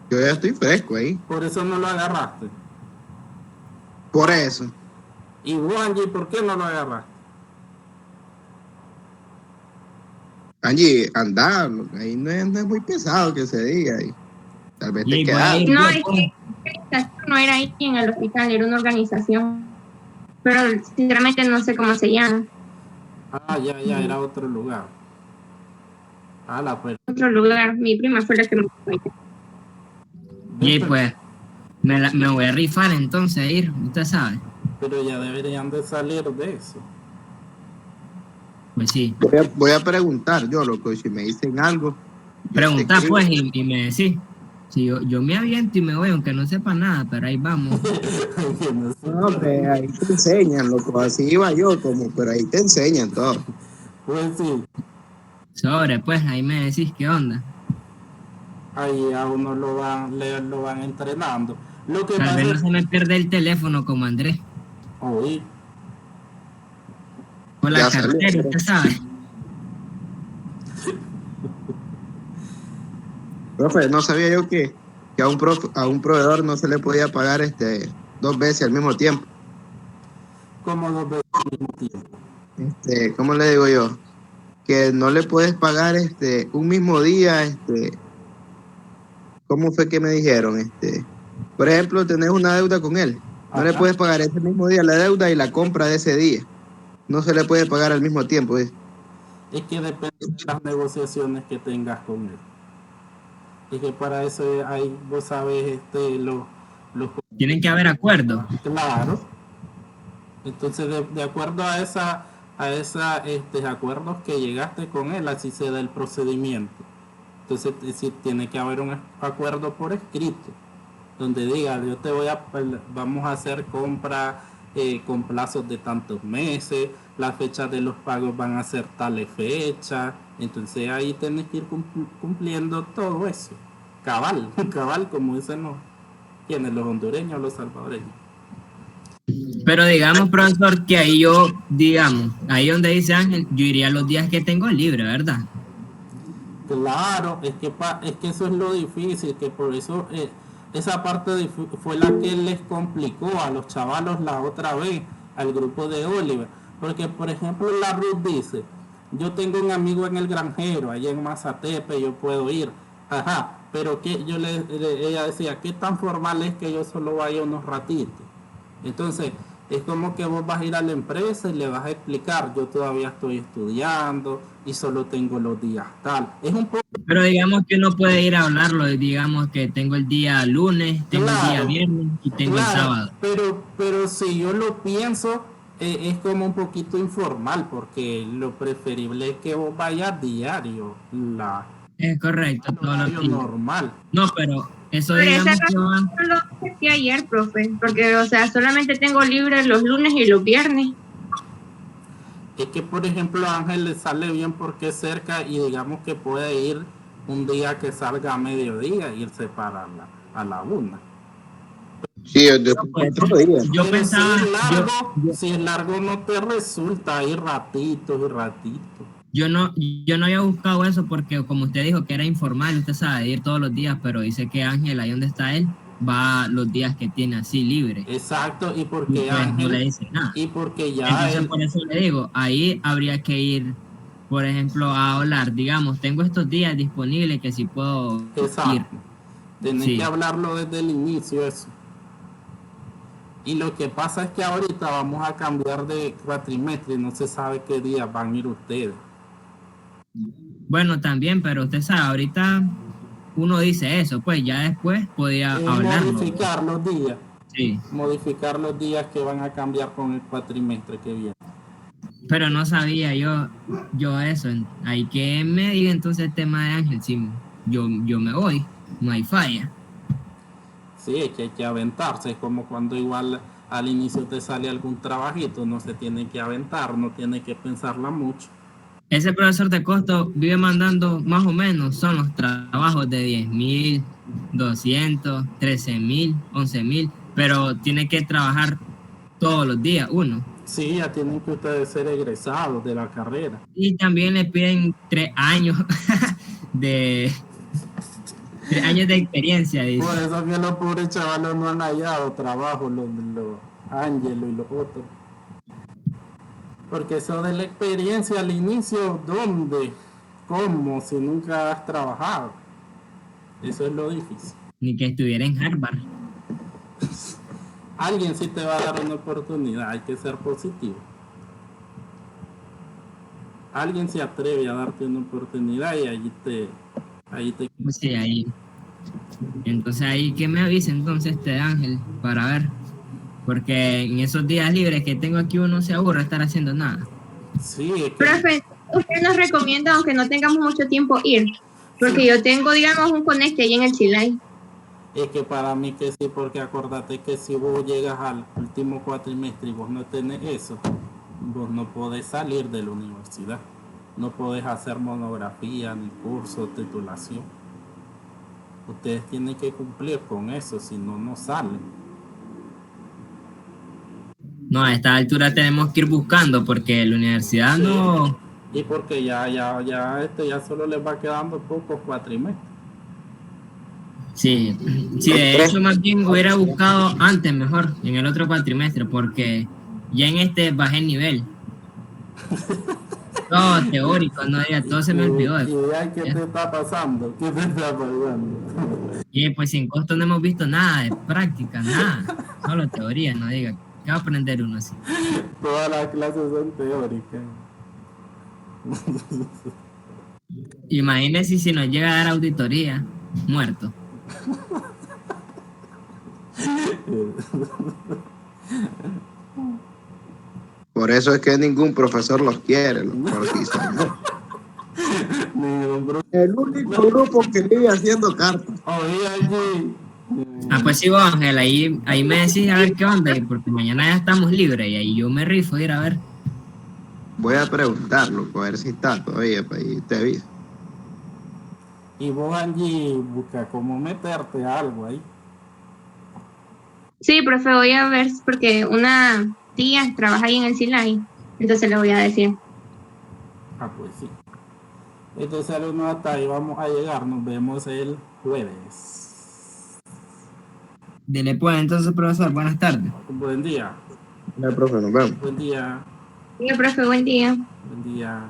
Yo ya estoy fresco ahí. Por eso no lo agarraste. Por eso. Y vos, Angie, ¿por qué no lo agarraste? Angie, anda, ahí no es muy pesado que se diga. Ahí. Tal vez te Y voy a quedas. ir No, yo, es pues. que la organización no era ahí en el hospital, era una organización. Pero sinceramente no sé cómo se llama. Ah, ya, era otro lugar. Ah, la pues. Otro lugar, mi prima fue la que me fue. Y pues me voy a rifar entonces a ir, usted sabe. Pero ya deberían de salir de eso. Pues sí. Voy a preguntar yo, loco, y si me dicen algo. yo Pregunta te escribo. pues y me decís. Si yo me aviento y me voy, aunque no sepa nada, pero ahí vamos. No sé. No, pues ahí te enseñan, loco. Así iba yo, pero ahí te enseñan todo. Pues sí, Sobre, pues ahí me decís qué onda. ahí a uno lo van entrenando. Lo que Tal pasa vez no es, se me pierde el teléfono como Andrés. oí, O la Ya salió. cartera, usted sabe. Profe, no sabía yo que a un proveedor no se le podía pagar 2 veces al mismo tiempo. como 2 veces al mismo tiempo. ¿Cómo le digo yo? Que no le puedes pagar un mismo día, ¿cómo fue que me dijeron? Por ejemplo, tenés una deuda con él. No le Ajá. puedes pagar ese mismo día la deuda y la compra de ese día. No se le puede pagar al mismo tiempo. ¿Eh? Es que depende de las negociaciones que tengas con él. Es que para eso hay, vos sabes, los Tienen que haber acuerdos. claro. Entonces, de acuerdo a esa acuerdos que llegaste con él, así se da el procedimiento. Entonces, sí, tiene que haber un acuerdo por escrito, donde diga, vamos a hacer compra con plazos de tantos meses, las fechas de los pagos van a ser tales fechas. Entonces ahí tenés que ir cumpliendo todo eso. Cabal, cabal, como dicen los hondureños, los salvadoreños. Pero digamos, profesor, que ahí ahí donde dice Ángel, yo iría los días que tengo libre, ¿verdad? Claro, es que eso es lo difícil, que por eso esa parte fue la que les complicó a los chavalos la otra vez, al grupo de Oliver. Porque, por ejemplo, la Ruth dice, yo tengo un amigo en el granjero, allá en Mazatepe, yo puedo ir. Ajá, pero que ella decía, ¿qué tan formal es que yo solo vaya unos ratitos? Entonces, es como que vos vas a ir a la empresa y le vas a explicar, yo todavía estoy estudiando y solo tengo los días tal. Es un poco Pero digamos que uno puede ir a hablarlo, digamos que tengo el día lunes, tengo el día claro, viernes y tengo el claro, sábado. pero si yo lo pienso, es como un poquito informal, porque lo preferible es que vos vayas diario, Es correcto, todos los horario días. normal. No, pero eso Pero digamos esa que va. no lo decía ayer, profe, porque, o sea, solamente tengo libre los lunes y los viernes. Es que, por ejemplo, a Ángel le sale bien porque es cerca y digamos que puede ir un día que salga a mediodía, irse para a la 1. Sí, yo Pues, otro día. yo Pero pensaba, si es largo no te resulta, hay ratitos y ratitos. yo no había buscado eso porque como usted dijo que era informal, usted sabe, ir todos los días, pero dice que Ángel, ahí donde está él, va los días que tiene así libre. Exacto, y Y porque pues no le Ángel, dice nada. y porque ya Entonces él, por eso le digo, ahí habría que ir por ejemplo, a hablar, digamos, tengo estos días disponibles que si puedo ir. Exacto. Tenés Sí. que hablarlo desde el inicio eso. Y lo que pasa es que ahorita vamos a cambiar de cuatrimestre y no se sabe qué día van a ir ustedes. Bueno, también, pero usted sabe, ahorita uno dice eso, pues ya después podía hablarlo. Modificar los días. Sí, Modificar los días que van a cambiar con el cuatrimestre que viene. pero no sabía yo eso. Hay que me diga entonces el tema de Ángel, si yo me voy, no hay falla. Sí, es que hay que aventarse. Es como cuando igual al inicio te sale algún trabajito, no se tiene que aventar, no tiene que pensarla mucho. Ese profesor de costo vive mandando más o menos, son los trabajos de 10.000, 200, 13.000, 11.000, pero tiene que trabajar todos los días uno. Sí, ya tienen que ustedes ser egresados de la carrera. Y también le piden 3 años de 3 años de experiencia, dice. Por eso que los pobres chavalos no han hallado trabajo, los Ángelos y los otros. Porque eso de la experiencia al inicio, ¿dónde? ¿Cómo? Si nunca has trabajado. Eso es lo difícil. Ni que estuviera en Harvard. Alguien sí te va a dar una oportunidad, hay que ser positivo. Alguien se atreve a darte una oportunidad y ahí te Sí, ahí. Entonces ahí que me avise entonces este Ángel para ver. Porque en esos días libres que tengo aquí uno se aburre estar haciendo nada. Sí, es que Profe, usted nos recomienda, aunque no tengamos mucho tiempo, ir. Porque yo tengo, digamos, un conecte ahí en el Chilay. Es que para mí que sí, porque acordate que si vos llegas al último cuatrimestre y vos no tenés eso, vos no podés salir de la universidad. No podés hacer monografía, ni curso, titulación. Ustedes tienen que cumplir con eso, si no, no salen. No, a esta altura tenemos que ir buscando porque la universidad Sí. no... Y porque ya solo les va quedando pocos cuatrimestres. Sí, de hecho más bien hubiera buscado antes mejor, en el otro cuatrimestre, porque ya en este bajé el nivel. Todo teórico, no diga, todo se me olvidó. ¿Y ya qué te está pasando? ¿Qué te está pasando? Y pues sin costo no hemos visto nada de práctica, nada. Solo teoría, no diga. ¿Qué va a aprender uno así? Todas las clases son teóricas. Imagínese si nos llega a dar auditoría, muerto. Por eso es que ningún profesor los quiere, los profesores. El único grupo que vive haciendo cartas. Oye, allí. Ah, pues sí, vos, Ángel, ahí me decís a ver qué onda, porque mañana ya estamos libres y ahí yo me rifo ir a ver. Voy a preguntarlo, a ver si está todavía, pues, y te aviso. Y vos, Angie, busca cómo meterte a algo ahí. Sí, profe, voy a ver, porque una tía trabaja ahí en el Silay, entonces le voy a decir. Ah, pues sí. Entonces, alumnos, hasta ahí vamos a llegar. Nos vemos el jueves. Dile pues, entonces, profesor, buenas tardes. Buen día. Ya, profe, nos vemos. Buen día. Sí, profe, buen día. Buen día.